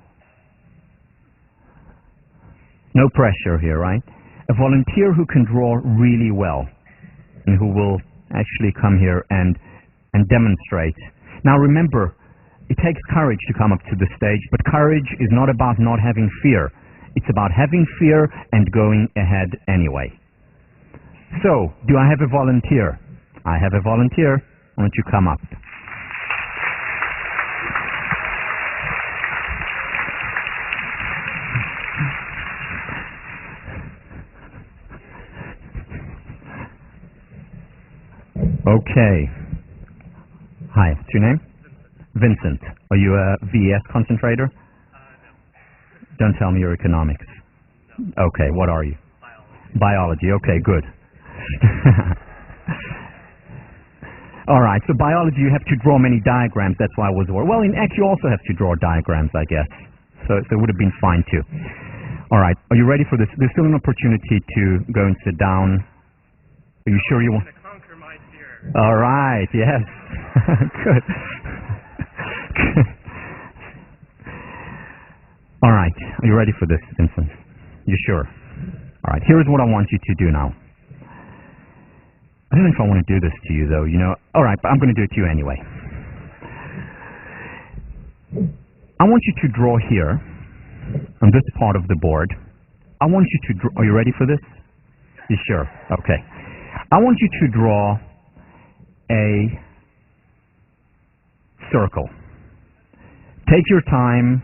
No pressure here, right? A volunteer who can draw really well and who will actually come here and demonstrate. Now remember, it takes courage to come up to the stage, but courage is not about not having fear. It's about having fear and going ahead anyway. So, do I have a volunteer? I have a volunteer. Why don't you come up? Okay. Hi, what's your name? Vincent. Are you a VES concentrator? No. Don't tell me you're economics. No. Okay, what are you? Biology. Biology, okay, good. All right, so biology, you have to draw many diagrams. That's why I was worried. Well, in Ec, you also have to draw diagrams, I guess. So it would have been fine, too. All right, are you ready for this? There's still an opportunity to go and sit down. Are you sure you want? To conquer my fear. All right, yes. Good. All right, are you ready for this, Vincent? You sure? All right, here's what I want you to do now. I don't know if I want to do this to you, though, you know. All right, but I'm going to do it to you anyway. I want you to draw here, on this part of the board. I want you to draw... Are you ready for this? You sure? Okay. I want you to draw a circle. Take your time.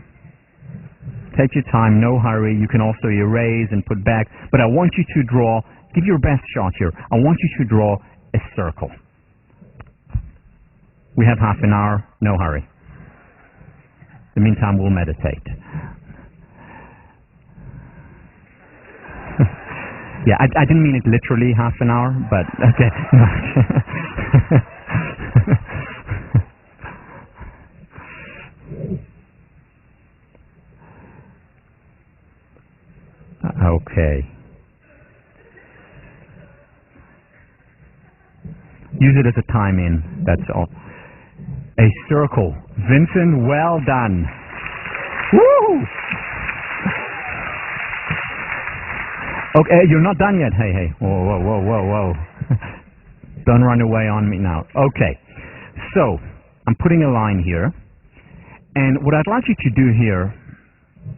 Take your time, no hurry. You can also erase and put back. But I want you to draw... Give your best shot here. I want you to draw a circle. We have half an hour. No hurry. In the meantime, we'll meditate. Yeah, I didn't mean it literally half an hour, but okay. Okay. Use it as a time in, that's all. A circle. Vincent, well done. Woo! Okay, you're not done yet. Hey. Whoa. Don't run away on me now. Okay. So, I'm putting a line here. And what I'd like you to do here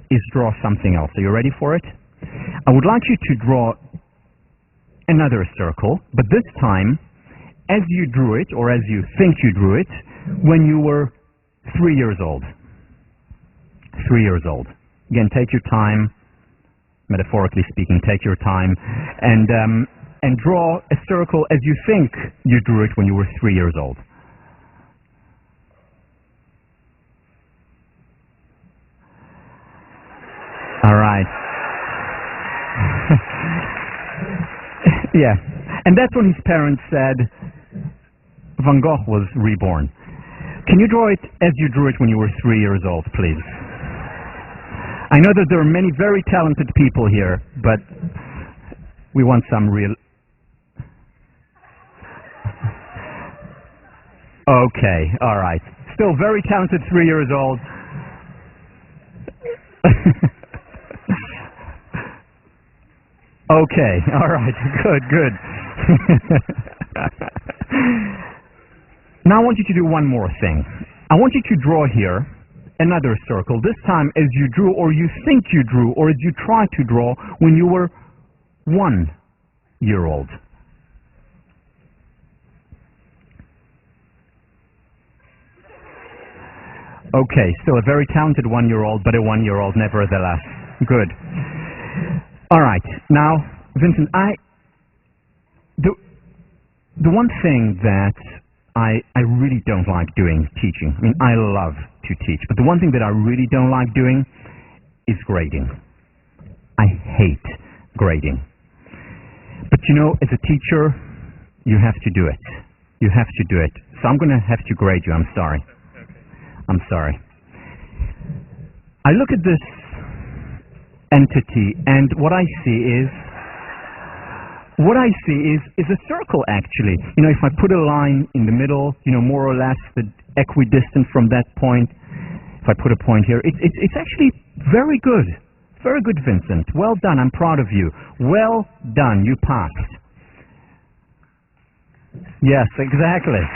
is draw something else. Are you ready for it? I would like you to draw another circle, but this time, as you drew it, or as you think you drew it, when you were 3 years old. 3 years old. Again, take your time, metaphorically speaking, take your time, and draw a circle as you think you drew it when you were 3 years old. All right. Yeah. And that's when his parents said, Van Gogh was reborn. Can you draw it as you drew it when you were 3 years old, please? I know that there are many very talented people here, but we want some real... Okay, all right. Still very talented 3 years old. Okay, all right, good. Now I want you to do one more thing. I want you to draw here another circle, this time as you drew or you think you drew or as you tried to draw when you were 1 year old. Okay, still a very talented 1 year old, but a 1 year old nevertheless. Good. All right, now, Vincent, the one thing that I really don't like doing teaching. I mean, I love to teach, but the one thing that I really don't like doing is grading. I hate grading. But you know, as a teacher, you have to do it. You have to do it. So I'm going to have to grade you. I'm sorry. I'm sorry. I look at this entity, and what I see is a circle, actually. You know, if I put a line in the middle, you know, more or less the equidistant from that point, if I put a point here, it's actually very good. Very good, Vincent. Well done. I'm proud of you. Well done. You passed. Yes, exactly.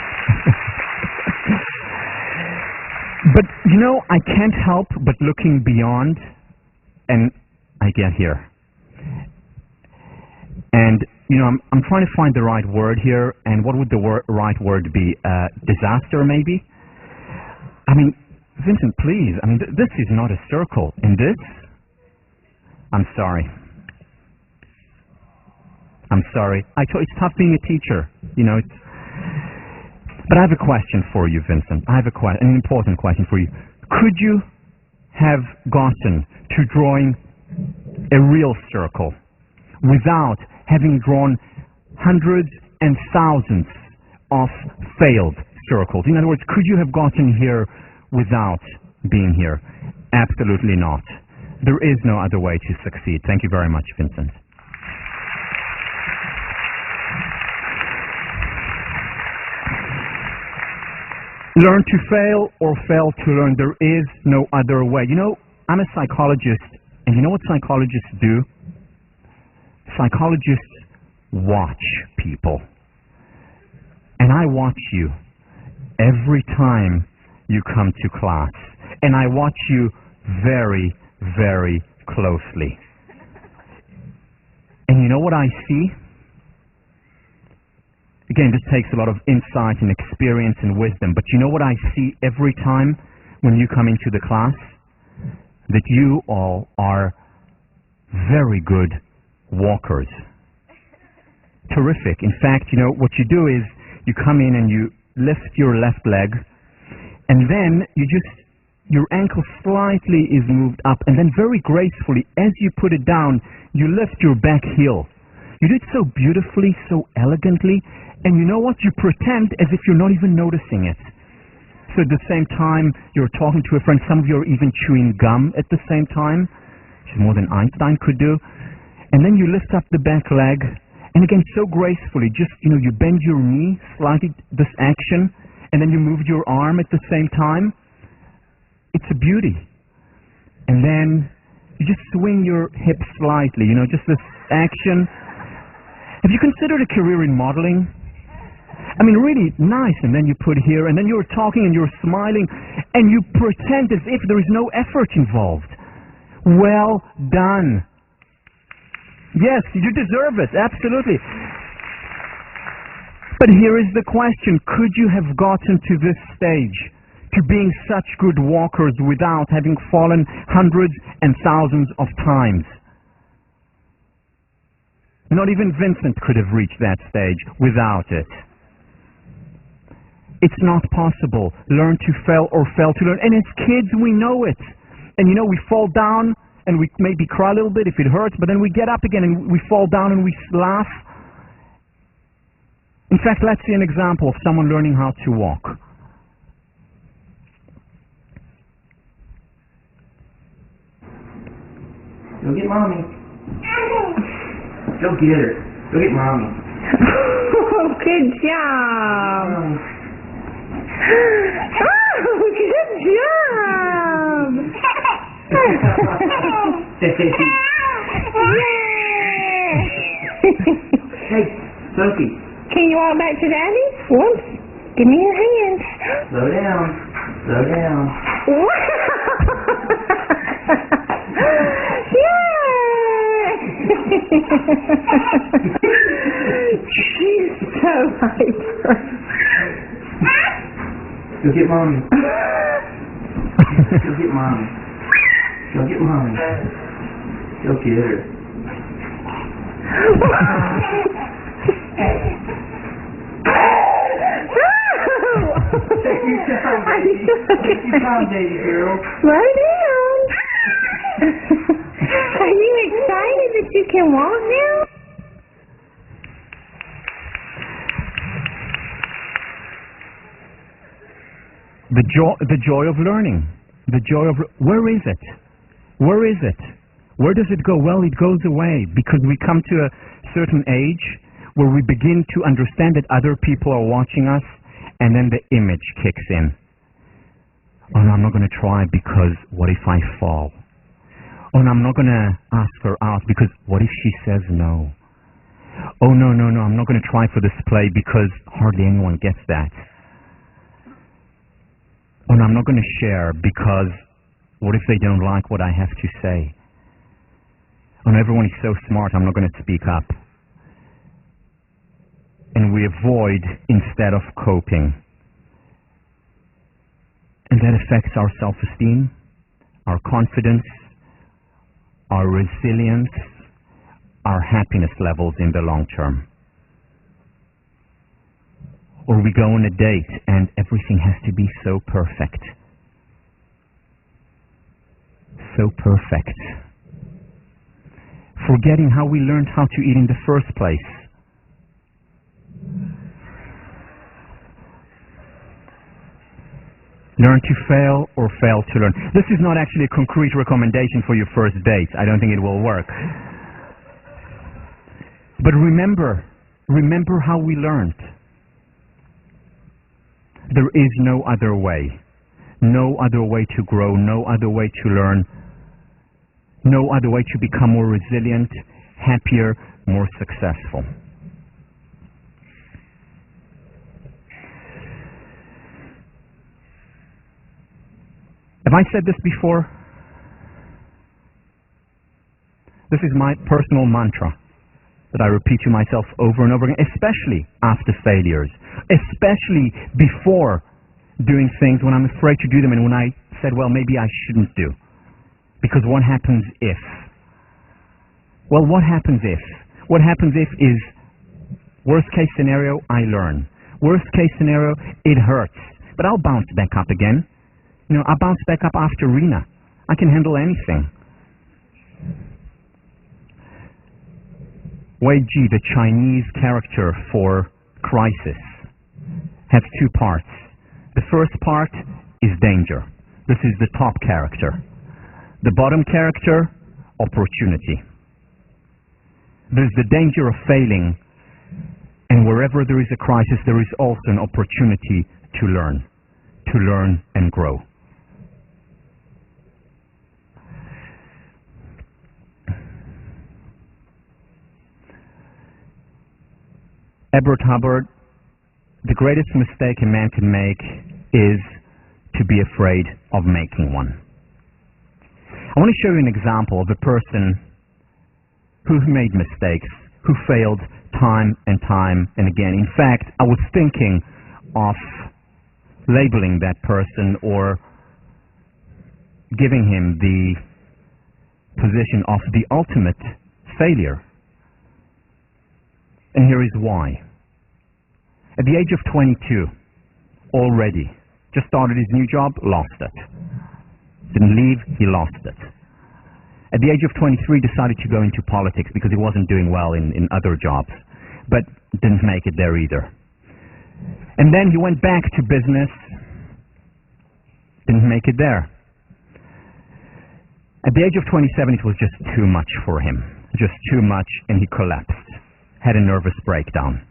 But, you know, I can't help but looking beyond, and I get here. And, you know, I'm trying to find the right word here, and what would the right word be? Disaster, maybe? I mean, Vincent, please, I mean, this is not a circle. And this? I'm sorry. I'm sorry. It's tough being a teacher, you know. But I have a question for you, Vincent. I have an important question for you. Could you have gotten to drawing a real circle without having drawn hundreds and thousands of failed circles? In other words, could you have gotten here without being here? Absolutely not. There is no other way to succeed. Thank you very much, Vincent. Learn to fail or fail to learn. There is no other way. You know, I'm a psychologist, and you know what psychologists do? Psychologists watch people. And I watch you every time you come to class. And I watch you very, very closely. And you know what I see? Again, this takes a lot of insight and experience and wisdom, but you know what I see every time when you come into the class? That you all are very good walkers. Terrific. In fact, you know, what you do is you come in and you lift your left leg, and then your ankle slightly is moved up, and then very gracefully, as you put it down, you lift your back heel. You do it so beautifully, so elegantly, and you know what? You pretend as if you're not even noticing it. So at the same time, you're talking to a friend. Some of you are even chewing gum at the same time, which is more than Einstein could do. And then you lift up the back leg, and again, so gracefully, just, you know, you bend your knee slightly, this action, and then you move your arm at the same time. It's a beauty. And then you just swing your hip slightly, you know, just this action. Have you considered a career in modeling? I mean, really nice. And then you put here, and then you're talking and you're smiling, and you pretend as if there is no effort involved. Well done. Yes, you deserve it, absolutely. But here is the question. Could you have gotten to this stage, to being such good walkers without having fallen hundreds and thousands of times? Not even Vincent could have reached that stage without it. It's not possible. Learn to fail or fail to learn. And as kids, we know it. And you know, we fall down and we maybe cry a little bit if it hurts, but then we get up again and we fall down and we laugh. In fact, let's see an example of someone learning how to walk. Go get mommy. Go get her. Go get mommy. Oh, good job. Oh, good job. Hey, Sophie. Can you walk back to Daddy? Whoops. Give me your hand. Slow down. Slow down. She's so hyper. Go get mommy. Go get mommy. Go get mommy. Go get her. Take your time, baby. Take your time, baby girl. Slow down. Are you excited that you can walk now? The joy of learning. The joy of... Where is it? Where is it? Where does it go? Well, it goes away because we come to a certain age where we begin to understand that other people are watching us, and then the image kicks in. Oh, no, I'm not going to try because what if I fall? Oh, no, I'm not going to ask her out because what if she says no? Oh, no, I'm not going to try for this play because hardly anyone gets that. Oh, no, I'm not going to share because what if they don't like what I have to say? Oh, no, everyone is so smart, I'm not going to speak up. And we avoid instead of coping. And that affects our self-esteem, our confidence, our resilience, our happiness levels in the long term. Or we go on a date and everything has to be so perfect. So perfect. Forgetting how we learned how to eat in the first place. Learn to fail or fail to learn. This is not actually a concrete recommendation for your first date. I don't think it will work. But remember how we learned. There is no other way. No other way to grow, no other way to learn, no other way to become more resilient, happier, more successful. Have I said this before? This is my personal mantra that I repeat to myself over and over again, especially after failures, especially before doing things when I'm afraid to do them and when I said, well, maybe I shouldn't do. Because what happens if? Well, what happens if? What happens if is worst case scenario, I learn. Worst case scenario, it hurts. But I'll bounce back up again. You know, I'll bounce back up after Rena. I can handle anything. Wei Ji, the Chinese character for crisis, has two parts. The first part is danger. This is the top character. The bottom character, opportunity. There's the danger of failing, and wherever there is a crisis, there is also an opportunity to learn and grow. Edward Hubbard, the greatest mistake a man can make is to be afraid of making one. I want to show you an example of a person who made mistakes, who failed time and time and again. In fact, I was thinking of labeling that person or giving him the position of the ultimate failure. And here is why. At the age of 22, already, just started his new job, lost it. Didn't leave, he lost it. At the age of 23, decided to go into politics because he wasn't doing well in other jobs, but didn't make it there either. And then he went back to business, didn't make it there. At the age of 27, it was just too much for him, just too much, and he collapsed, had a nervous breakdown.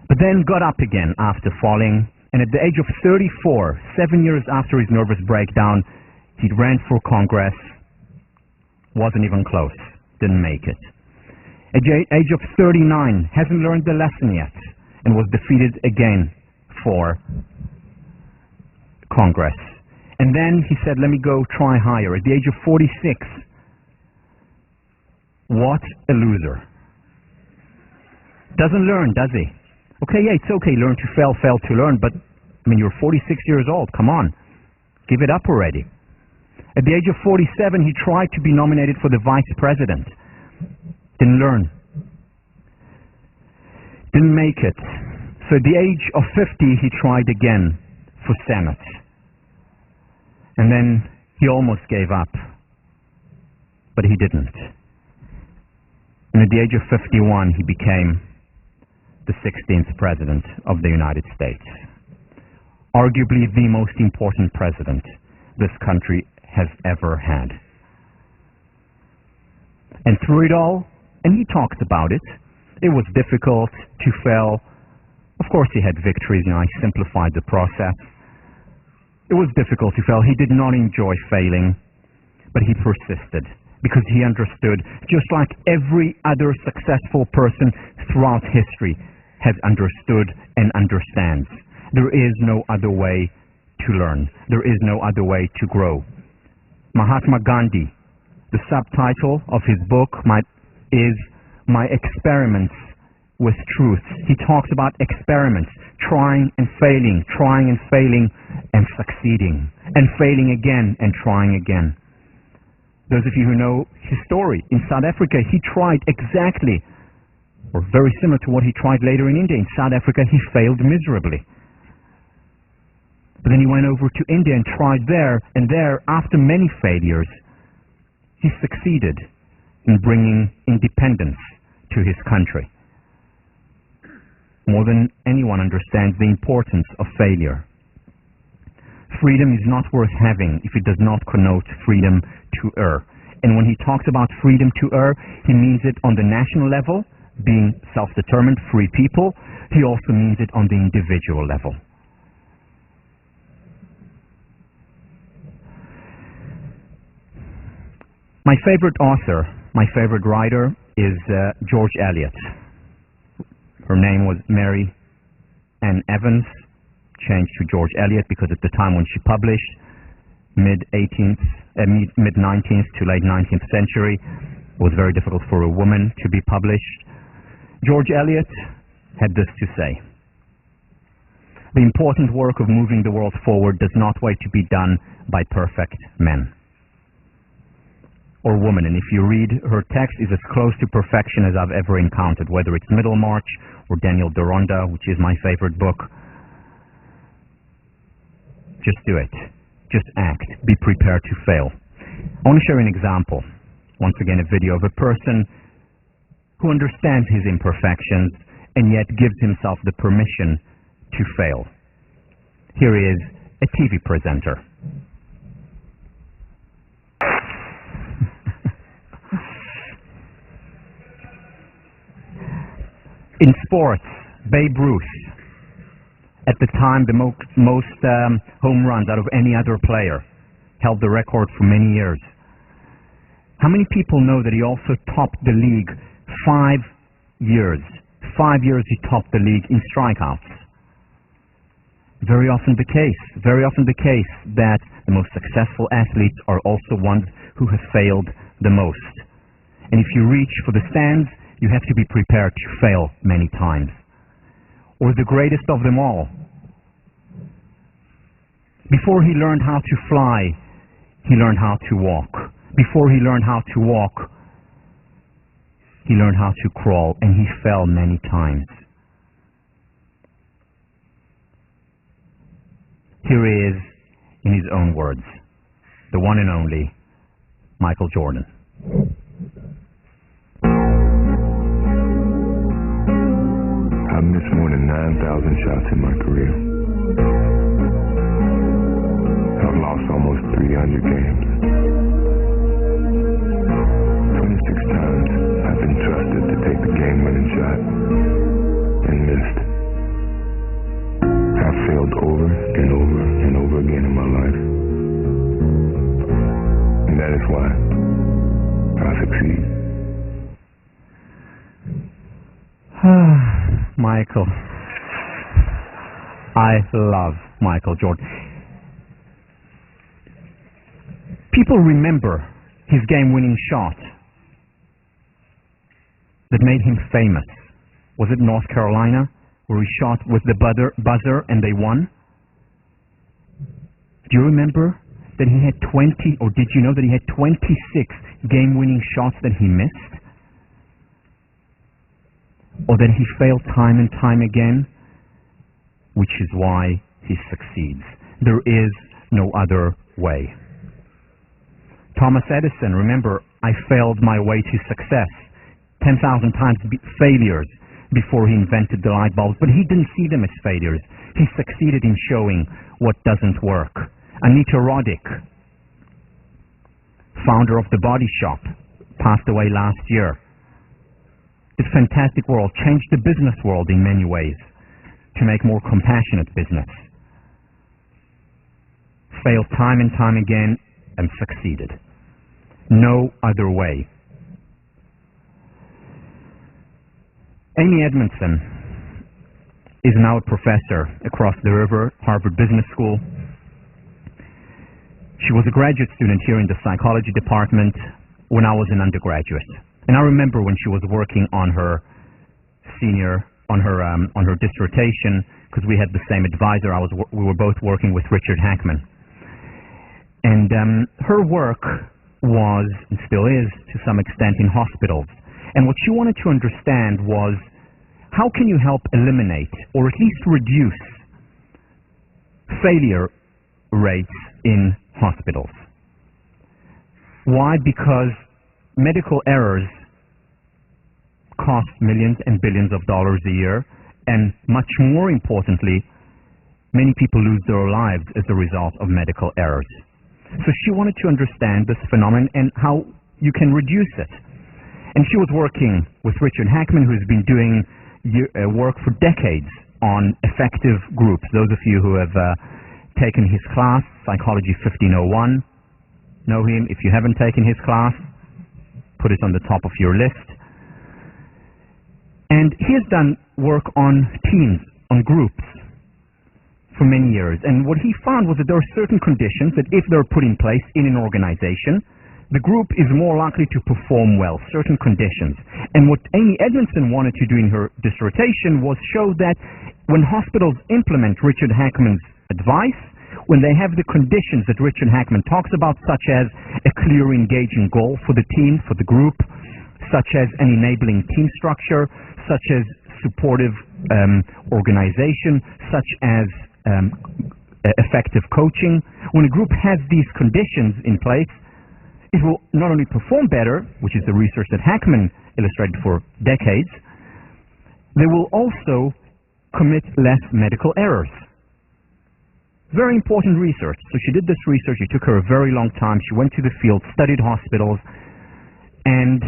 But then got up again after falling, and at the age of 34, 7 years after his nervous breakdown, he ran for Congress, wasn't even close, didn't make it. At the age of 39, hasn't learned the lesson yet, and was defeated again for Congress. And then he said, let me go try higher. At the age of 46, what a loser. Doesn't learn, does he? Okay, yeah, it's okay, learn to fail, fail to learn, but, I mean, you're 46 years old, come on, give it up already. At the age of 47, he tried to be nominated for the vice president. Didn't learn. Didn't make it. So at the age of 50, he tried again for Senate. And then he almost gave up, but he didn't. And at the age of 51, he became the 16th president of the United States. Arguably the most important president this country has ever had. And through it all, and he talks about it, it was difficult to fail. Of course he had victories, I simplified the process. It was difficult to fail. He did not enjoy failing, but he persisted because he understood, just like every other successful person throughout history has understood and understands. There is no other way to learn. There is no other way to grow. Mahatma Gandhi, the subtitle of his book is My Experiments with Truth. He talks about experiments, trying and failing and succeeding, and failing again and trying again. Those of you who know his story, in South Africa, he tried exactly, or very similar to what he tried later in India. In South Africa, he failed miserably. But then he went over to India and tried there, and there, after many failures, he succeeded in bringing independence to his country. More than anyone understands the importance of failure. Freedom is not worth having if it does not connote freedom to err. And when he talks about freedom to err, he means it on the national level, being self-determined, free people. He also means it on the individual level. My favorite author, my favorite writer is George Eliot. Her name was Mary Ann Evans, changed to George Eliot because at the time when she published, mid-19th to late 19th century, it was very difficult for a woman to be published. George Eliot had this to say: the important work of moving the world forward does not wait to be done by perfect men or women. And if you read her text, it's as close to perfection as I've ever encountered, whether it's Middlemarch or Daniel Deronda, which is my favorite book. Just do it. Just act. Be prepared to fail. I want to share an example. Once again, a video of a person who understands his imperfections and yet gives himself the permission to fail. Here is a TV presenter. In sports, Babe Ruth, at the time the most home runs out of any other player, held the record for many years. How many people know that he also topped the league 5 years? 5 years he topped the league in strikeouts. Very often the case that the most successful athletes are also ones who have failed the most. And if you reach for the stands, you have to be prepared to fail many times. Or the greatest of them all. Before he learned how to fly, he learned how to walk. Before he learned how to walk, he learned how to crawl, and he fell many times. Here he is in his own words, the one and only Michael Jordan. This morning 9,000 shots in my career. I've lost almost 300 games. 26 times I've been trusted to take the game-winning shot and missed. I've failed over and over and over again in my life. And that is why I succeed. Michael. I love Michael Jordan. People remember his game-winning shot that made him famous. Was it North Carolina, where he shot with the buzzer and they won? Do you remember that he had 20, or did you know that he had 26 game-winning shots that he missed? Or that he failed time and time again? Which is why he succeeds. There is no other way. Thomas Edison, remember, I failed my way to success. 10,000 times failures before he invented the light bulbs, but he didn't see them as failures. He succeeded in showing what doesn't work. Anita Roddick, founder of The Body Shop, passed away last year. This fantastic world changed the business world in many ways to make more compassionate business. Failed time and time again and succeeded. No other way. Amy Edmondson is now a professor across the river, Harvard Business School. She was a graduate student here in the psychology department when I was an undergraduate. And I remember when she was working on her dissertation, because we had the same advisor. We were both working with Richard Hackman. And her work was, and still is, to some extent, in hospitals. And what she wanted to understand was, how can you help eliminate, or at least reduce, failure rates in hospitals? Why? Because medical errors cost millions and billions of dollars a year, and much more importantly, many people lose their lives as a result of medical errors. So she wanted to understand this phenomenon and how you can reduce it. And she was working with Richard Hackman, who's been doing work for decades on effective groups. Those of you who have taken his class, Psychology 1501, know him. If you haven't taken his class, put it on the top of your list. And he has done work on teams, on groups, for many years. And what he found was that there are certain conditions that if they're put in place in an organization, the group is more likely to perform well, certain conditions. And what Amy Edmondson wanted to do in her dissertation was show that when hospitals implement Richard Hackman's advice, when they have the conditions that Richard Hackman talks about, such as a clear, engaging goal for the team, for the group, such as an enabling team structure, such as supportive organization, such as effective coaching. When a group has these conditions in place, it will not only perform better, which is the research that Hackman illustrated for decades, they will also commit less medical errors. Very important research. So she did this research. It took her a very long time. She went to the field, studied hospitals, and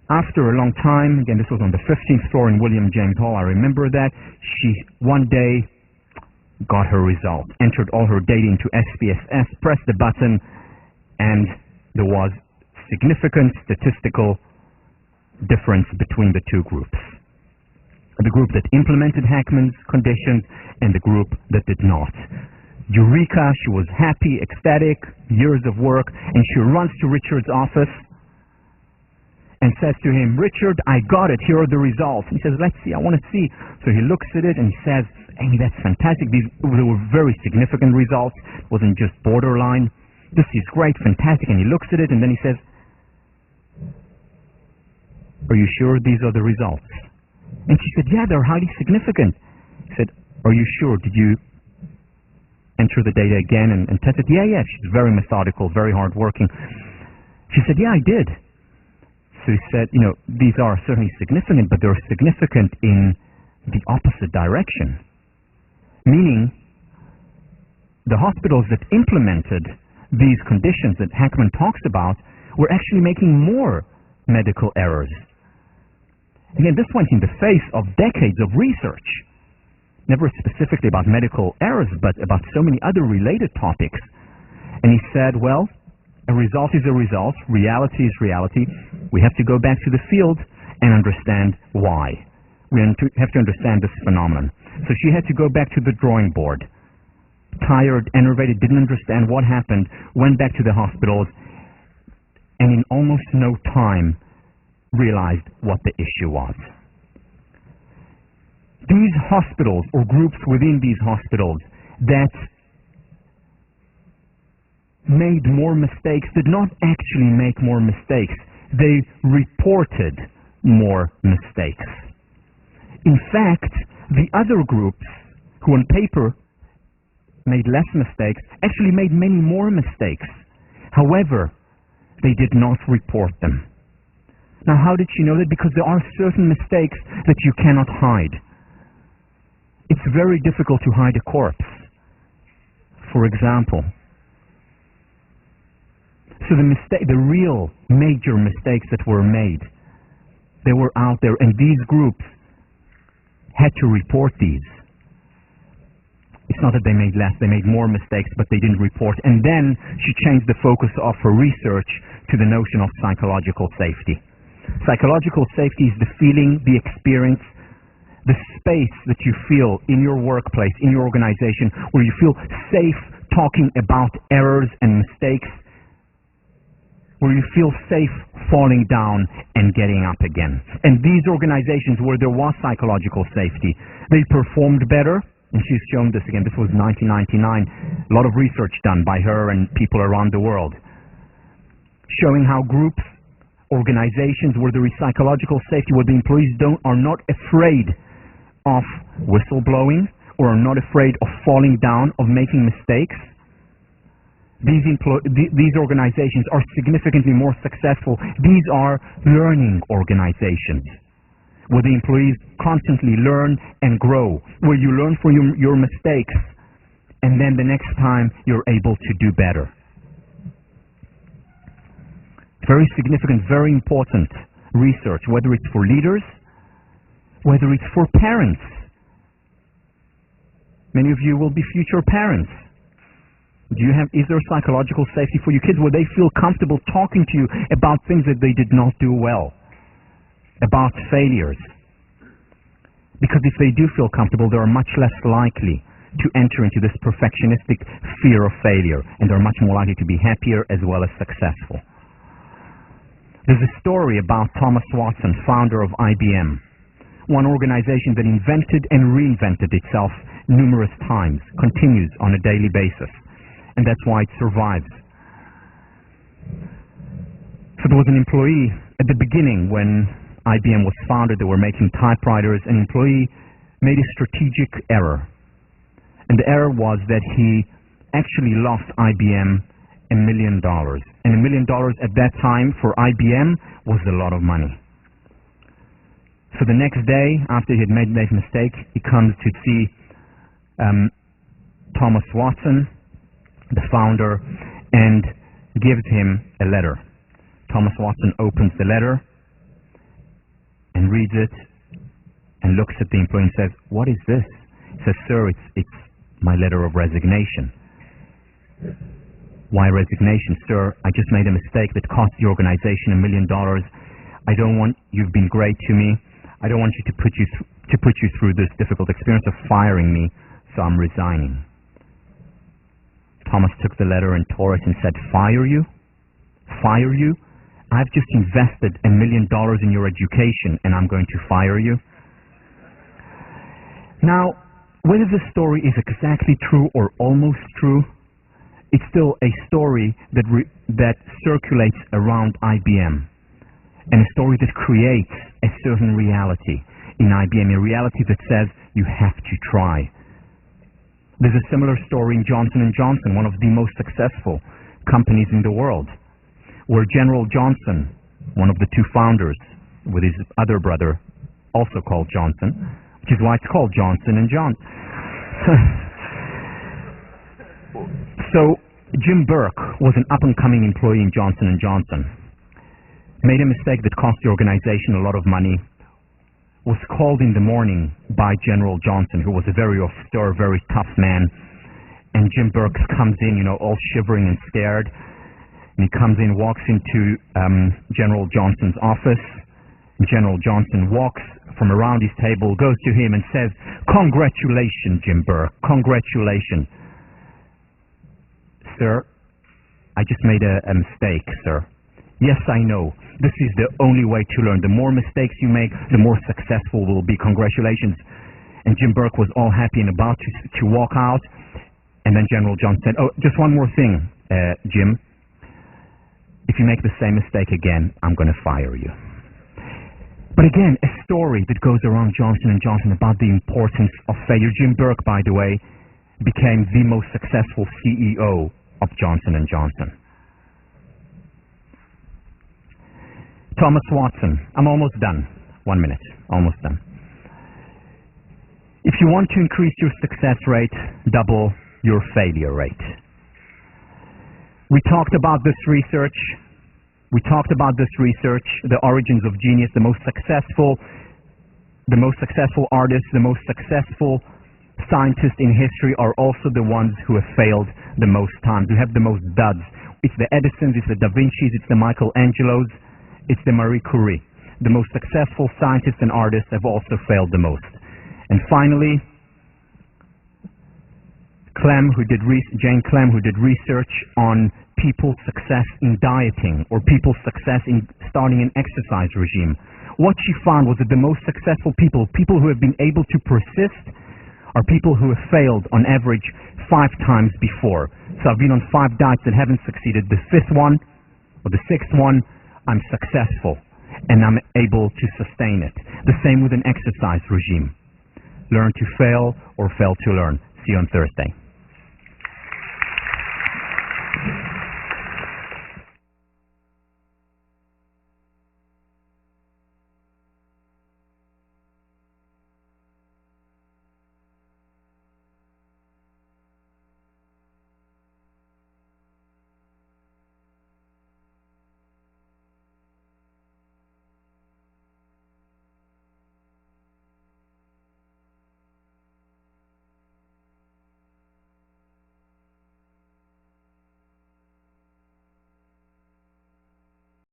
after a long time, again, this was on the 15th floor in William James Hall, I remember that, she one day got her result, entered all her data into SPSS, pressed the button, and there was significant statistical difference between the two groups. The group that implemented Hackman's conditions and the group that did not. Eureka, she was happy, ecstatic, years of work, and she runs to Richard's office and says to him, "Richard, I got it, here are the results." He says, "Let's see, I want to see." So he looks at it and he says, "Amy, that's fantastic. They were very significant results. It wasn't just borderline. This is great, fantastic." And he looks at it and then he says, "Are you sure these are the results?" And she said, "Yeah, they're highly significant." He said, "Are you sure? Did you enter the data again and test it?" Yeah. She's very methodical, very hardworking. She said, "Yeah, I did." So he said, these are certainly significant, but they're significant in the opposite direction. Meaning, the hospitals that implemented these conditions that Hackman talks about were actually making more medical errors. Again, this went in the face of decades of research, never specifically about medical errors, but about so many other related topics. And he said, well, a result is a result, reality is reality. We have to go back to the field and understand why. We have to understand this phenomenon. So she had to go back to the drawing board. Tired, enervated, didn't understand what happened, went back to the hospitals, and in almost no time realized what the issue was. These hospitals, or groups within these hospitals, that made more mistakes did not actually make more mistakes. They reported more mistakes. In fact, the other groups who on paper made less mistakes actually made many more mistakes. However, they did not report them. Now, how did she know that? Because there are certain mistakes that you cannot hide. It's very difficult to hide a corpse, for example. So the real major mistakes that were made, they were out there, and these groups had to report these. It's not that they made less, they made more mistakes, but they didn't report. And then she changed the focus of her research to the notion of psychological safety. Psychological safety is the feeling, the experience, the space that you feel in your workplace, in your organization, where you feel safe talking about errors and mistakes, where you feel safe falling down and getting up again. And these organizations where there was psychological safety, they performed better. And she's shown this again. This was 1999. A lot of research done by her and people around the world, showing how groups, organizations where there is psychological safety, where the employees are not afraid of whistleblowing or are not afraid of falling down, of making mistakes, these organizations are significantly more successful. These are learning organizations, where the employees constantly learn and grow, where you learn from your mistakes, and then the next time you're able to do better. Very significant, very important research, whether it's for leaders, whether it's for parents. Many of you will be future parents. Is there psychological safety for your kids where they feel comfortable talking to you about things that they did not do well, about failures? Because if they do feel comfortable, they are much less likely to enter into this perfectionistic fear of failure, and they're much more likely to be happier as well as successful. There's a story about Thomas Watson, founder of IBM, one organization that invented and reinvented itself numerous times, continues on a daily basis, and that's why it survives. So there was an employee at the beginning when IBM was founded. They were making typewriters. An employee made a strategic error, and the error was that he actually lost IBM $1 million. And $1 million at that time for IBM was a lot of money. So the next day, after he had made that mistake, he comes to see Thomas Watson, the founder, and gives him a letter. Thomas Watson opens the letter and reads it and looks at the employee and says, "What is this?" He says, "Sir, it's my letter of resignation." "Why resignation, sir? I just made a mistake that cost the organization $1 million. You've been great to me. I don't want you to put you through this difficult experience of firing me, so I'm resigning." Thomas took the letter and tore it and said, "Fire you? Fire you? I've just invested $1 million in your education and I'm going to fire you?" Now, whether the story is exactly true or almost true, it's still a story that circulates around IBM, and a story that creates a certain reality in IBM, a reality that says you have to try. There's a similar story in Johnson & Johnson, one of the most successful companies in the world, where General Johnson one of the two founders, with his other brother, also called Johnson, which is why it's called Johnson and Johnson. So Jim Burke was an up-and-coming employee in Johnson & Johnson. Made a mistake that cost the organization a lot of money. Was called in the morning by General Johnson, who was a very austere, very tough man. And Jim Burke comes in, all shivering and scared. And he comes in, walks into General Johnson's office. And General Johnson walks from around his table, goes to him and says, "Congratulations, Jim Burke, congratulations." "Sir, I just made a mistake, sir." "Yes, I know. This is the only way to learn. The more mistakes you make, the more successful we'll be. Congratulations." And Jim Burke was all happy and about to walk out. And then General Johnson said, "Oh, just one more thing, Jim. If you make the same mistake again, I'm going to fire you." But again, a story that goes around Johnson & Johnson about the importance of failure. Jim Burke, by the way, became the most successful CEO of Johnson & Johnson. Thomas Watson. I'm almost done. 1 minute. Almost done. If you want to increase your success rate, double your failure rate. We talked about this research. The origins of genius. The most successful artists, the most successful scientists in history are also the ones who have failed the most times, who have the most duds. It's the Edisons, it's the Da Vinci's, it's the Michelangelos, it's the Marie Curie. The most successful scientists and artists have also failed the most. And finally, Jane Clem, who did research on people's success in dieting or people's success in starting an exercise regime. What she found was that the most successful people who have been able to persist, are people who have failed on average 5 times before. So I've been on 5 diets that haven't succeeded. The 5th one or the 6th one, I'm successful and I'm able to sustain it. The same with an exercise regime. Learn to fail or fail to learn. See you on Thursday.